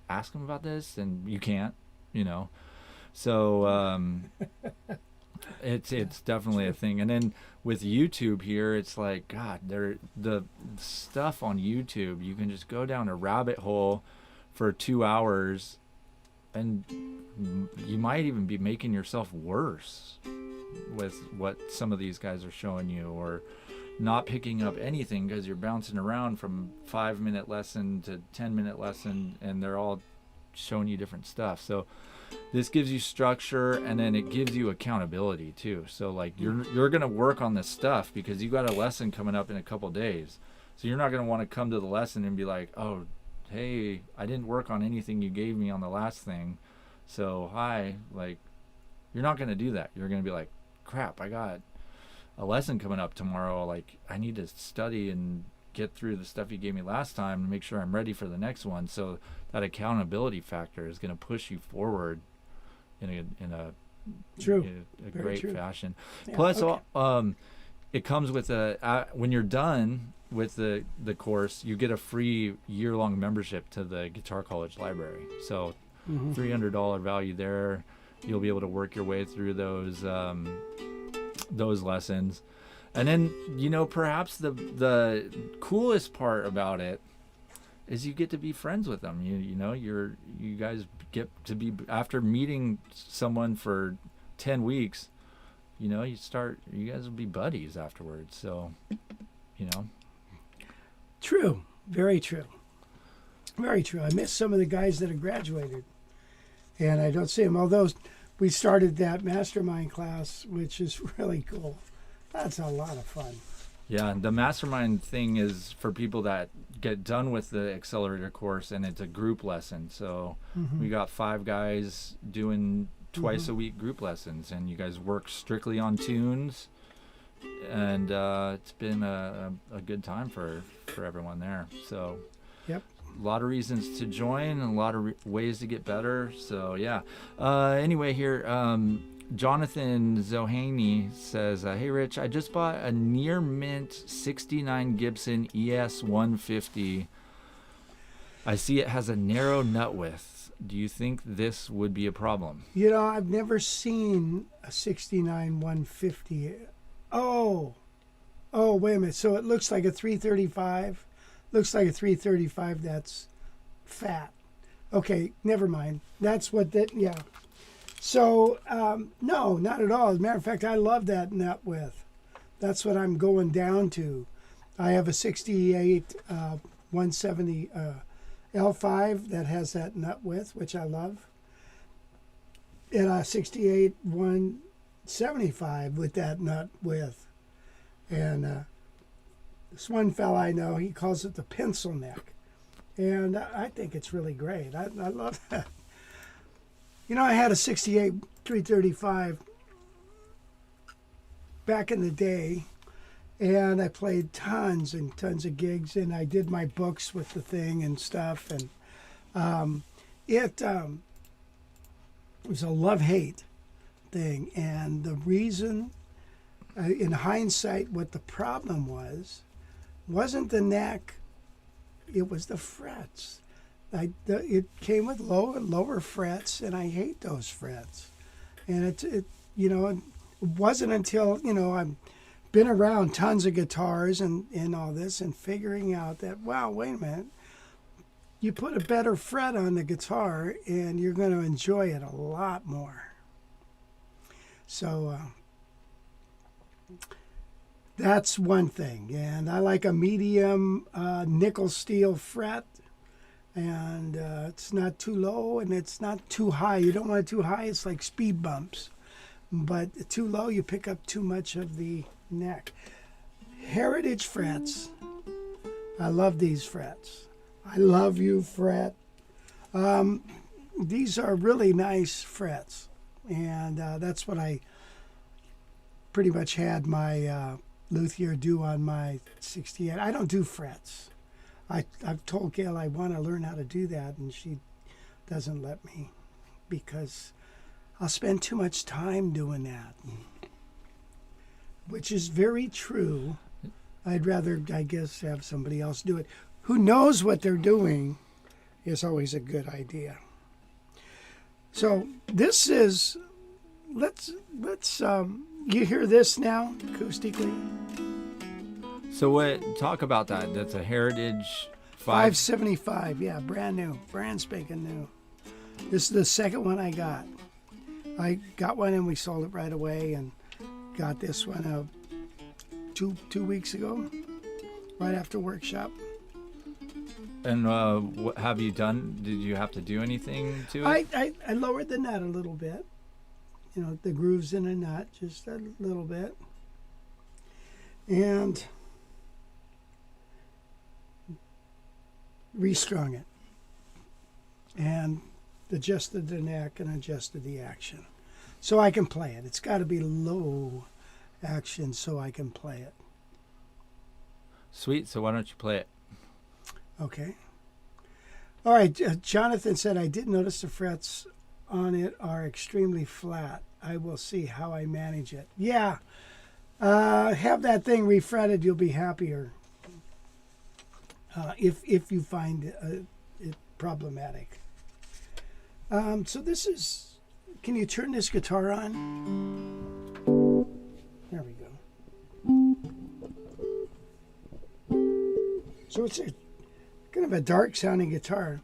ask him about this? And you can't, so it's definitely a thing. And then with YouTube here, it's like, God, the stuff on YouTube, you can just go down a rabbit hole for 2 hours, and you might even be making yourself worse with what some of these guys are showing you, or not picking up anything because you're bouncing around from 5-minute lesson to 10-minute lesson, and they're all showing you different stuff. So this gives you structure, and then it gives you accountability too. So you're going to work on this stuff because you got a lesson coming up in a couple days. So you're not going to want to come to the lesson and be like, oh, hey, I didn't work on anything you gave me on the last thing. So hi, you're not going to do that. You're going to be like, crap, I got a lesson coming up tomorrow. I need to study and get through the stuff you gave me last time to make sure I'm ready for the next one. So that accountability factor is going to push you forward in a great fashion. Yeah, Plus, okay. it comes with when you're done with the course, you get a free year-long membership to the Guitar College Library. So $300 value there. You'll be able to work your way through those lessons. And then, perhaps the coolest part about it is you get to be friends with them. You guys get to be, after meeting someone for 10 weeks, you know, you guys will be buddies afterwards. So, you know. True. Very true. Very true. I miss some of the guys that have graduated, and I don't see them. Although we started that mastermind class, which is really cool. That's a lot of fun. Yeah, and the mastermind thing is for people that get done with the accelerator course, and it's a group lesson. So we got 5 guys doing twice a week group lessons, and you guys work strictly on tunes, and it's been a good time for everyone there. So Yep. a lot of reasons to join and a lot of ways to get better. So yeah. Anyway, here Jonathan Zohaney says, hey Rich, I just bought a near mint 69 Gibson ES 150. I see it has a narrow nut width. Do you think this would be a problem? You know, I've never seen a 69 150. Oh, wait a minute. So it looks like a 335. Looks like a 335 that's fat. Okay, never mind. That's what that, yeah. So, no, not at all. As a matter of fact, I love that nut width. That's what I'm going down to. I have a 68 170 L5 that has that nut width, which I love. And a 68 175 with that nut width. And this one fella I know, he calls it the pencil neck. And I think it's really great. I love that. You know, I had a 68 335 back in the day, and I played tons and tons of gigs, and I did my books with the thing and stuff, and it was a love-hate thing. And the reason, in hindsight, what the problem wasn't the neck, it was the frets. It came with lower frets, and I hate those frets. And it you know, it wasn't until, you know, I've been around tons of guitars and all this, and figuring out that, wow, wait a minute, you put a better fret on the guitar and you're going to enjoy it a lot more. So that's one thing. And I like a medium nickel steel fret. And it's not too low and it's not too high. You don't want it too high, it's like speed bumps. But too low, you pick up too much of the neck. Heritage frets. I love these frets. I love you, fret. These are really nice frets. And that's what I pretty much had my luthier do on my 68. I don't do frets. I've told Gail I want to learn how to do that, and she doesn't let me because I'll spend too much time doing that, which is very true. I'd rather, I guess, have somebody else do it. Who knows what they're doing is always a good idea. So this is, let's you hear this now acoustically? So talk about that. That's a Heritage 575, yeah, brand new, brand spanking new. This is the second one I got. I got one and we sold it right away, and got this one two weeks ago, right after workshop. And what have you done? Did you have to do anything to it? I lowered the nut a little bit. You know, the grooves in a nut, just a little bit. And restrung it and adjusted the neck and adjusted the action so I can play it. It's got to be low action so I can play it. Sweet. So why don't you play it? Okay. All right. Jonathan said, I did notice the frets on it are extremely flat. I will see how I manage it. Yeah. Have that thing refretted. You'll be happier. If you find it problematic. So this is, can you turn this guitar on? There we go. So it's a kind of a dark sounding guitar.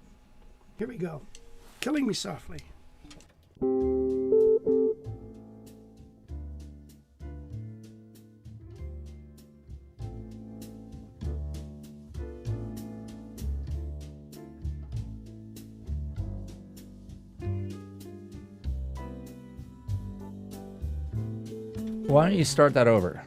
Here we go. Killing Me Softly. Why don't you start that over?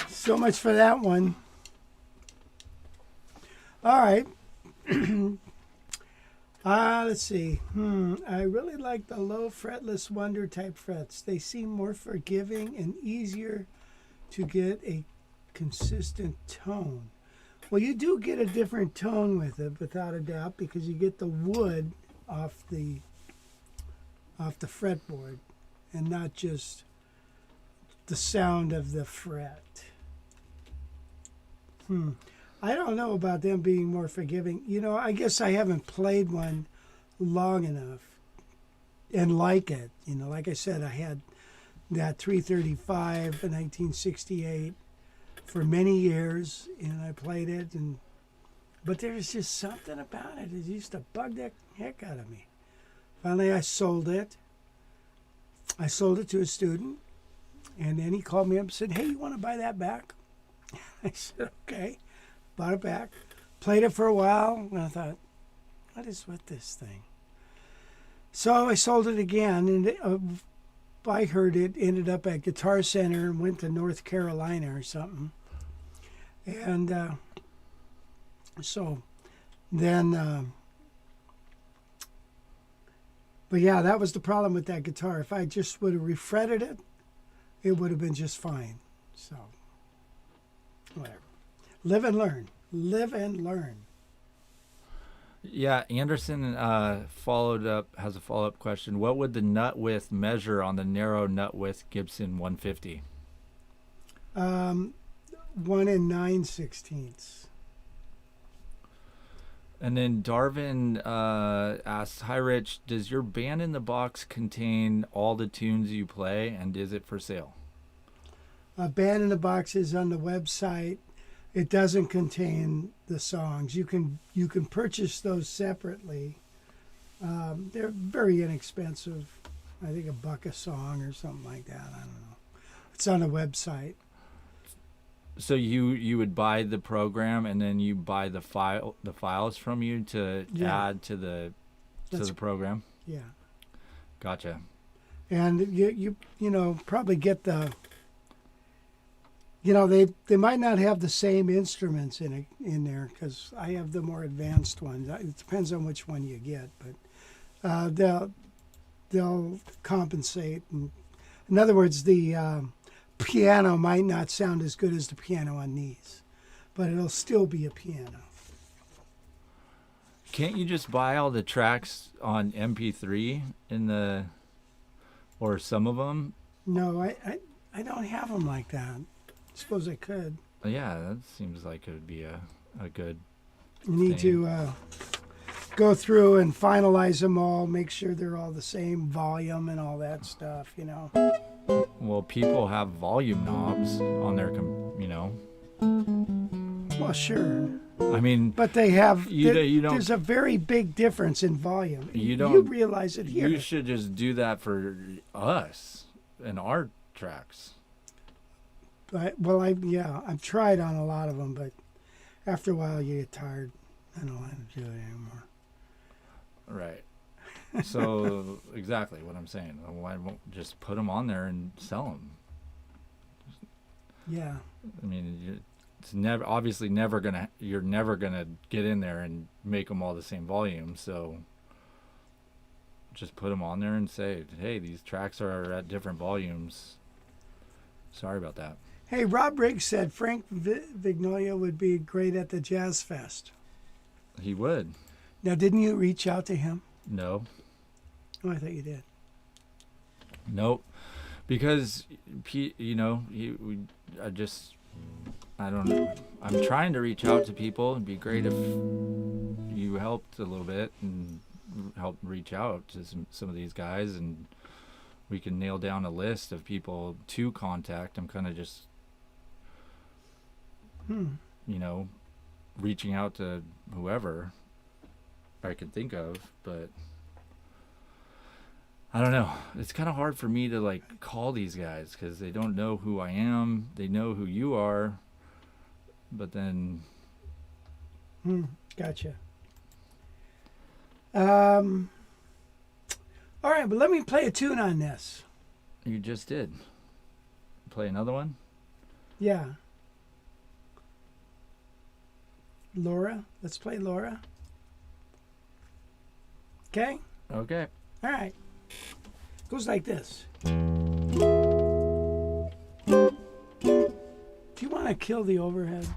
So much for that one. All right. Let's see. I really like the low fretless wonder type frets. They seem more forgiving and easier to get a consistent tone. Well, you do get a different tone with it, without a doubt, because you get the wood off the fretboard and not just the sound of the fret. I don't know about them being more forgiving. You know, I guess I haven't played one long enough and like it. You know, like I said, I had that 335 in 1968 for many years, and I played it, but there's just something about it. It used to bug the heck out of me. Finally, I sold it. I sold it to a student, and then he called me up and said, "Hey, you want to buy that back?" I said, "Okay." Bought it back. Played it for a while, and I thought, what is with this thing? So I sold it again, and I heard it ended up at Guitar Center and went to North Carolina or something. And So then, but yeah, that was the problem with that guitar. If I just would have refretted it, it would have been just fine. So, whatever. Live and learn. Live and learn. Yeah, Anderson has a follow-up question. What would the nut width measure on the narrow nut width Gibson 150? 1 9/16. And then Darvin asks, "Hi Rich, does your band in the box contain all the tunes you play, and is it for sale?" Band in the Box is on the website. It doesn't contain the songs. You can purchase those separately. They're very inexpensive. I think $1 a song or something like that. I don't know. It's on the website. So you would buy the program and then you buy the files from you to add to the program. Yeah. Gotcha. And you probably get the. They might not have the same instruments in there because I have the more advanced ones. It depends on which one you get, but they'll compensate. And in other words, the piano might not sound as good as the piano on these, but it'll still be a piano. Can't you just buy all the tracks on MP3 or some of them? No, I don't have them like that. I suppose I could. Yeah, that seems like it would be a good You need thing. to go through and finalize them all, make sure they're all the same volume and all that stuff, Well, people have volume knobs on their, Well, sure. I mean, But they have, you don't. there's a very big difference in volume. You don't. You realize it here. You should just do that for us and our tracks. I've tried on a lot of them, but after a while you get tired. I don't want to do it anymore. Right. So exactly what I'm saying. Why won't just put them on there and sell them? Yeah. I mean, it's you're never gonna get in there and make them all the same volume. So just put them on there and say, hey, these tracks are at different volumes. Sorry about that. Hey, Rob Riggs said Frank Vignolia would be great at the Jazz Fest. He would. Now, didn't you reach out to him? No. Oh, I thought you did. Nope. Because I don't know. I'm trying to reach out to people. It'd be great if you helped a little bit and helped reach out to some of these guys, and we can nail down a list of people to contact. I'm kind of just, reaching out to whoever I can think of, but I don't know. It's kind of hard for me to call these guys because they don't know who I am. They know who you are, but then. Gotcha. All right, but let me play a tune on this. You just did. Play another one? Yeah. Laura. Let's play Laura. Okay? Okay. All right. Goes like this. Do you want to kill the overhead?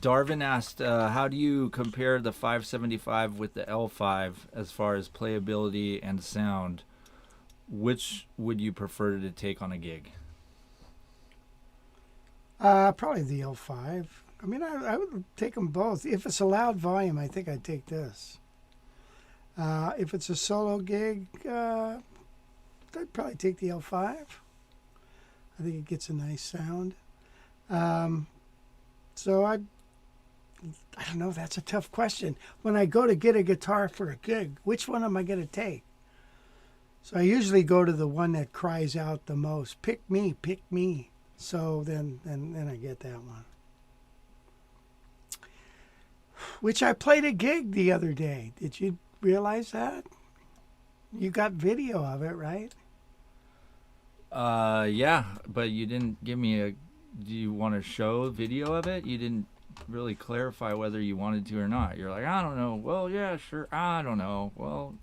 Darvin asked, how do you compare the 575 with the L5 as far as playability and sound? Which would you prefer to take on a gig? Probably the L5. I mean, I would take them both. If it's a loud volume, I think I'd take this. If it's a solo gig, I'd probably take the L5. I think it gets a nice sound. So I don't know. That's a tough question. When I go to get a guitar for a gig, which one am I going to take? So I usually go to the one that cries out the most. Pick me, pick me. So then I get that one. Which I played a gig the other day. Did you realize that? You got video of it, right? Yeah, but you didn't give me a. Do you want to show video of it? You didn't really clarify whether you wanted to or not. You're like, I don't know. Well, yeah, sure. I don't know. Well,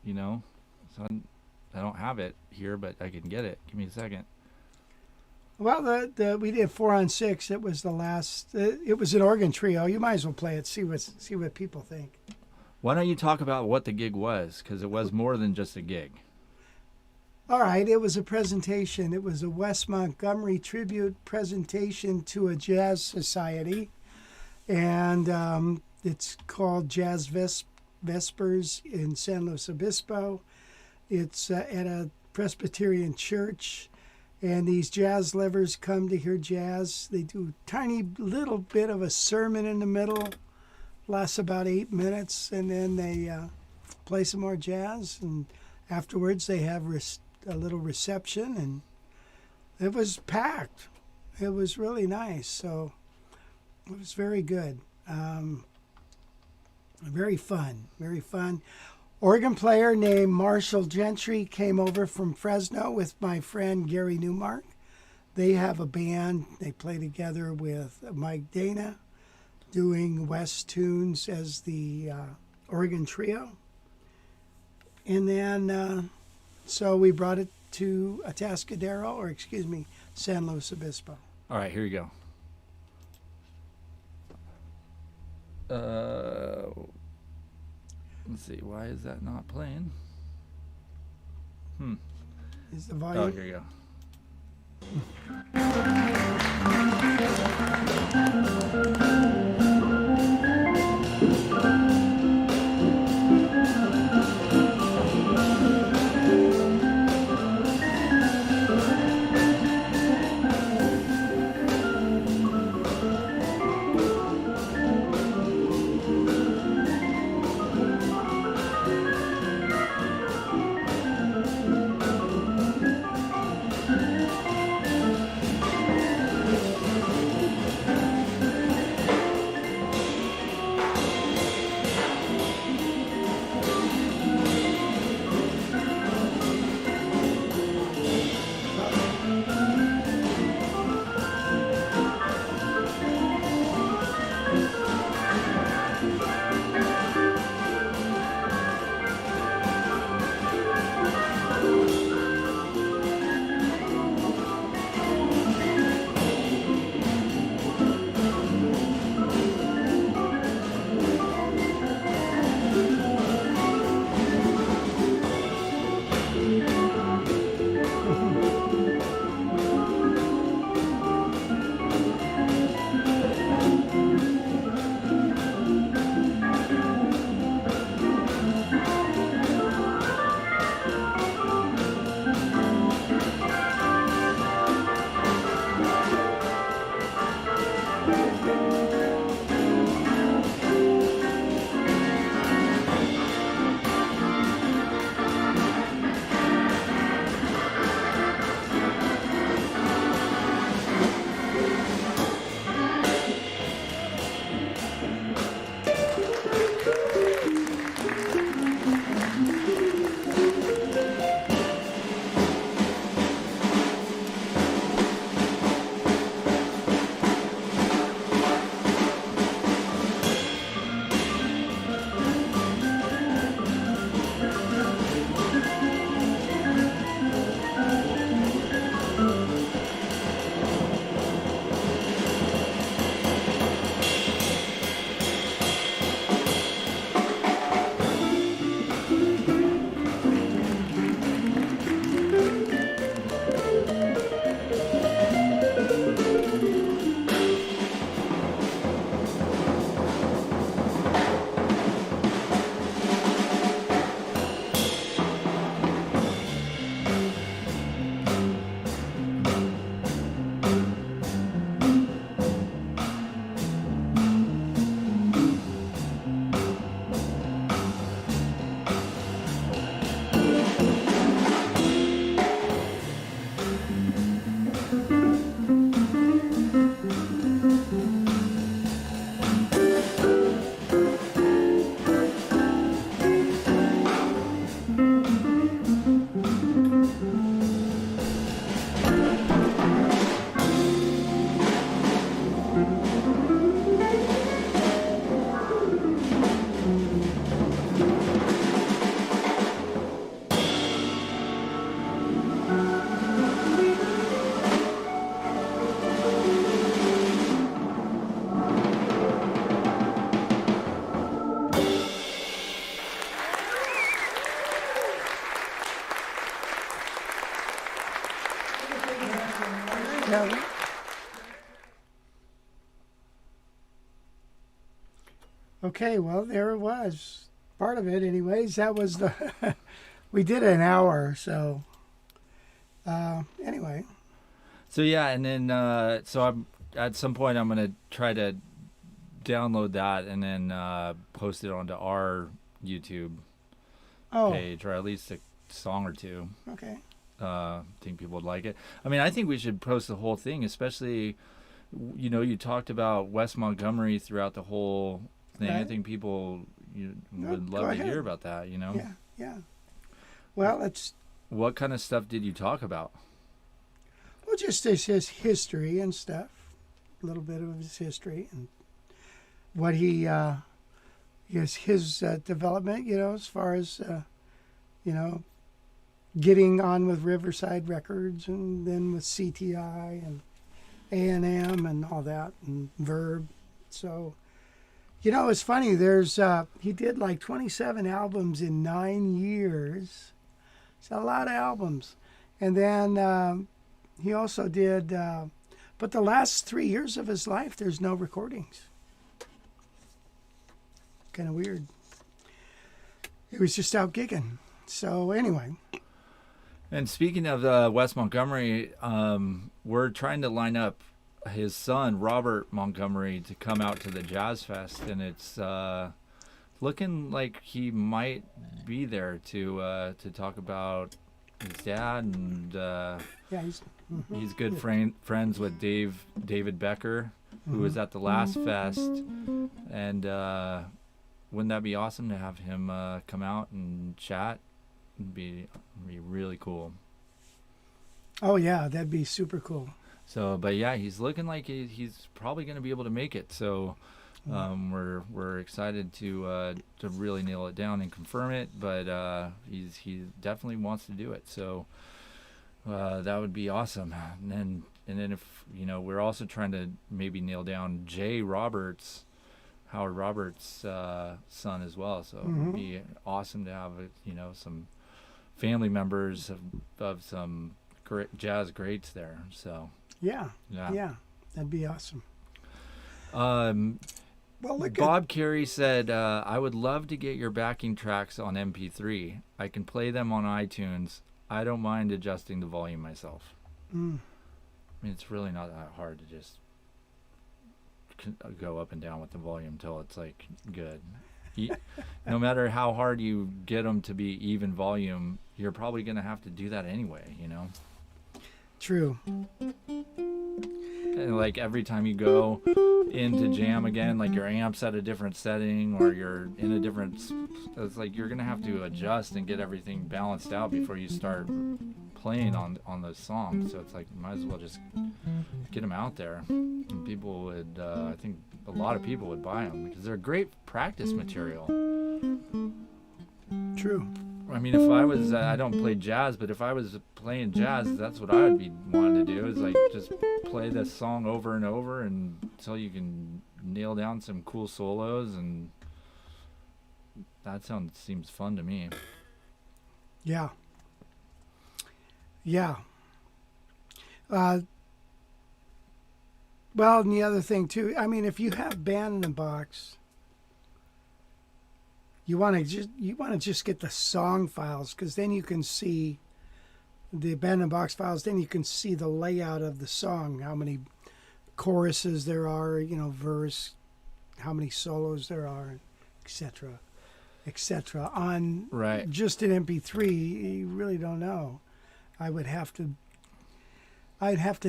you know, so I don't have it here, but I can get it. Give me a second. Well, we did 4 on 6. It was the last. It was an organ trio. You might as well play it. See what people think. Why don't you talk about what the gig was? Because it was more than just a gig. All right, it was a presentation. It was a Wes Montgomery tribute presentation to a jazz society, and it's called Jazz Vespers in San Luis Obispo. It's at a Presbyterian church, and these jazz lovers come to hear jazz. They do a tiny little bit of a sermon in the middle, lasts about 8 minutes, and then they play some more jazz, and afterwards they have a little reception, and it was packed. It was really nice. So it was very good. Very fun. Very fun. Organ player named Marshall Gentry came over from Fresno with my friend Gary Newmark. They have a band. They play together with Mike Dana, doing West tunes as the organ trio. And then so we brought it to Atascadero, or excuse me, San Luis Obispo. All right, here you go. Let's see. Why is that not playing? Is the volume? Oh, here you go. Yeah. Okay, well, there it was. Part of it, anyways. That was the. We did an hour, so. Anyway. So yeah, and then so I'm at some point I'm gonna try to download that and then post it onto our YouTube Oh, page, or at least a song or two. okay. Think people would like it. I mean, I think we should post the whole thing, especially, you know, you talked about Wes Montgomery throughout the whole thing. I Right. think people would go love to ahead. hear about that, you know? Yeah, yeah. Well, it's What kind of stuff did you talk about? well, just his history and stuff. A little bit of his history and what he his development. You know, as far as you know, getting on with Riverside Records and then with CTI and A&M and all that and Verb. So, you know, it's funny. There's he did like 27 albums in 9 years. It's a lot of albums. And then he also did, but the last 3 years of his life, there's no recordings. Kind of weird. He was just out gigging. So anyway. And speaking of Wes Montgomery, we're trying to line up his son, Robert Montgomery, to come out to the Jazz Fest, and it's looking like he might be there to talk about his dad, and Yeah, he's good friends with David Becker, who was at the last fest, and wouldn't that be awesome to have him come out and chat? It'd be really cool. Oh yeah, that'd be super cool. So, but yeah, he's looking like he's probably going to be able to make it. So, we're excited to really nail it down and confirm it. But he definitely wants to do it. So that would be awesome. And then if you know, we're also trying to maybe nail down Howard Roberts' son as well. So it'd be awesome to have some family members of some great jazz greats there. So. Yeah, that'd be awesome. Well, look Bob Carey said, I would love to get your backing tracks on MP3. I can play them on iTunes. I don't mind adjusting the volume myself. I mean, it's really not that hard to just go up and down with the volume till it's like good. No matter how hard you get them to be even volume, you're probably going to have to do that anyway, you know? True. And like every time you go into jam again, like your amp's at a different setting or you're in a different, it's like you're gonna have to adjust and get everything balanced out before you start playing on those songs. So it's like you might as well just get them out there, and people would I think a lot of people would buy them because they're great practice material. True. I mean, if I was, I don't play jazz, but if I was playing jazz, that's what I would be wanting to do, is like just play this song over and over until you can nail down some cool solos, and that seems fun to me. Yeah. Yeah. Well, and the other thing too, I mean, if you have Band in the Box, you want to just get the song files, because then you can see the Band in the Box files. Then you can see the layout of the song, how many choruses there are, verse, how many solos there are, etc., etc. On Right. just an MP3, you really don't know. I'd have to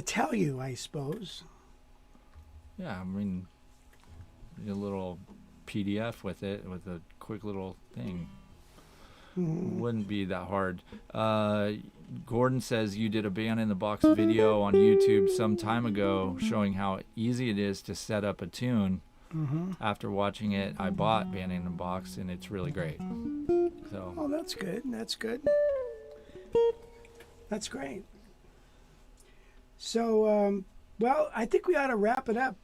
tell you, I suppose. Yeah, I mean, a little PDF with it, with a quick little thing. Wouldn't be that hard. Gordon says you did a Band in the Box video on YouTube some time ago showing how easy it is to set up a tune. After watching it, I bought Band in the Box, and it's really great. So. Oh, that's good. That's good. That's great. So, well, I think we ought to wrap it up.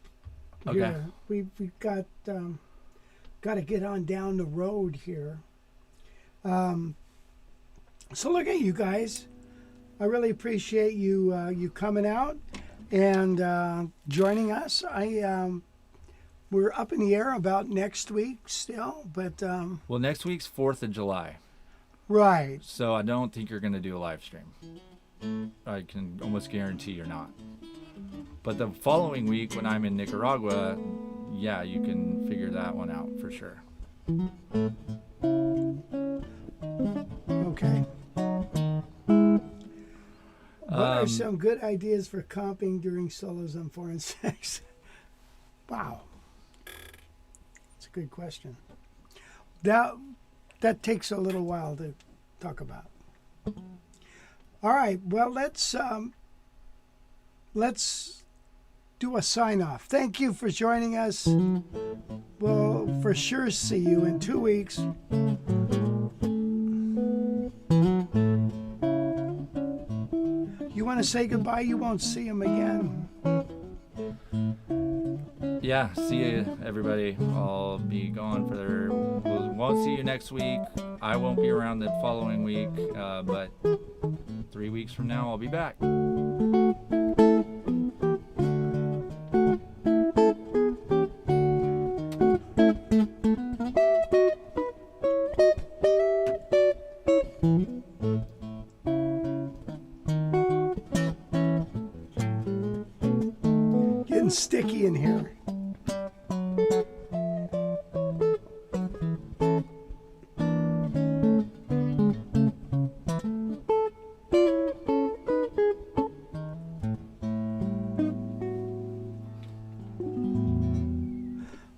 Okay. Here. We've got to get on down the road here. So look at you guys. I really appreciate you coming out. and joining us. We're up in the air about next week still, but Well, next week's 4th of July, right. so I don't think you're going to do a live stream. I can almost guarantee you're not. But the following week, when I'm in Nicaragua, yeah, you can figure that one out for sure. Okay. What are some good ideas for comping during solos on 4 and 6? Wow. That's a good question. That takes a little while to talk about. All right. Well, let's do a sign off. Thank you for joining us. We'll for sure see you in 2 weeks. You want to say goodbye? You won't see him again. Yeah, see you, everybody. I'll be gone won't see you next week. I won't be around the following week, but 3 weeks from now, I'll be back. Getting sticky in here.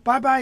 Bye-bye.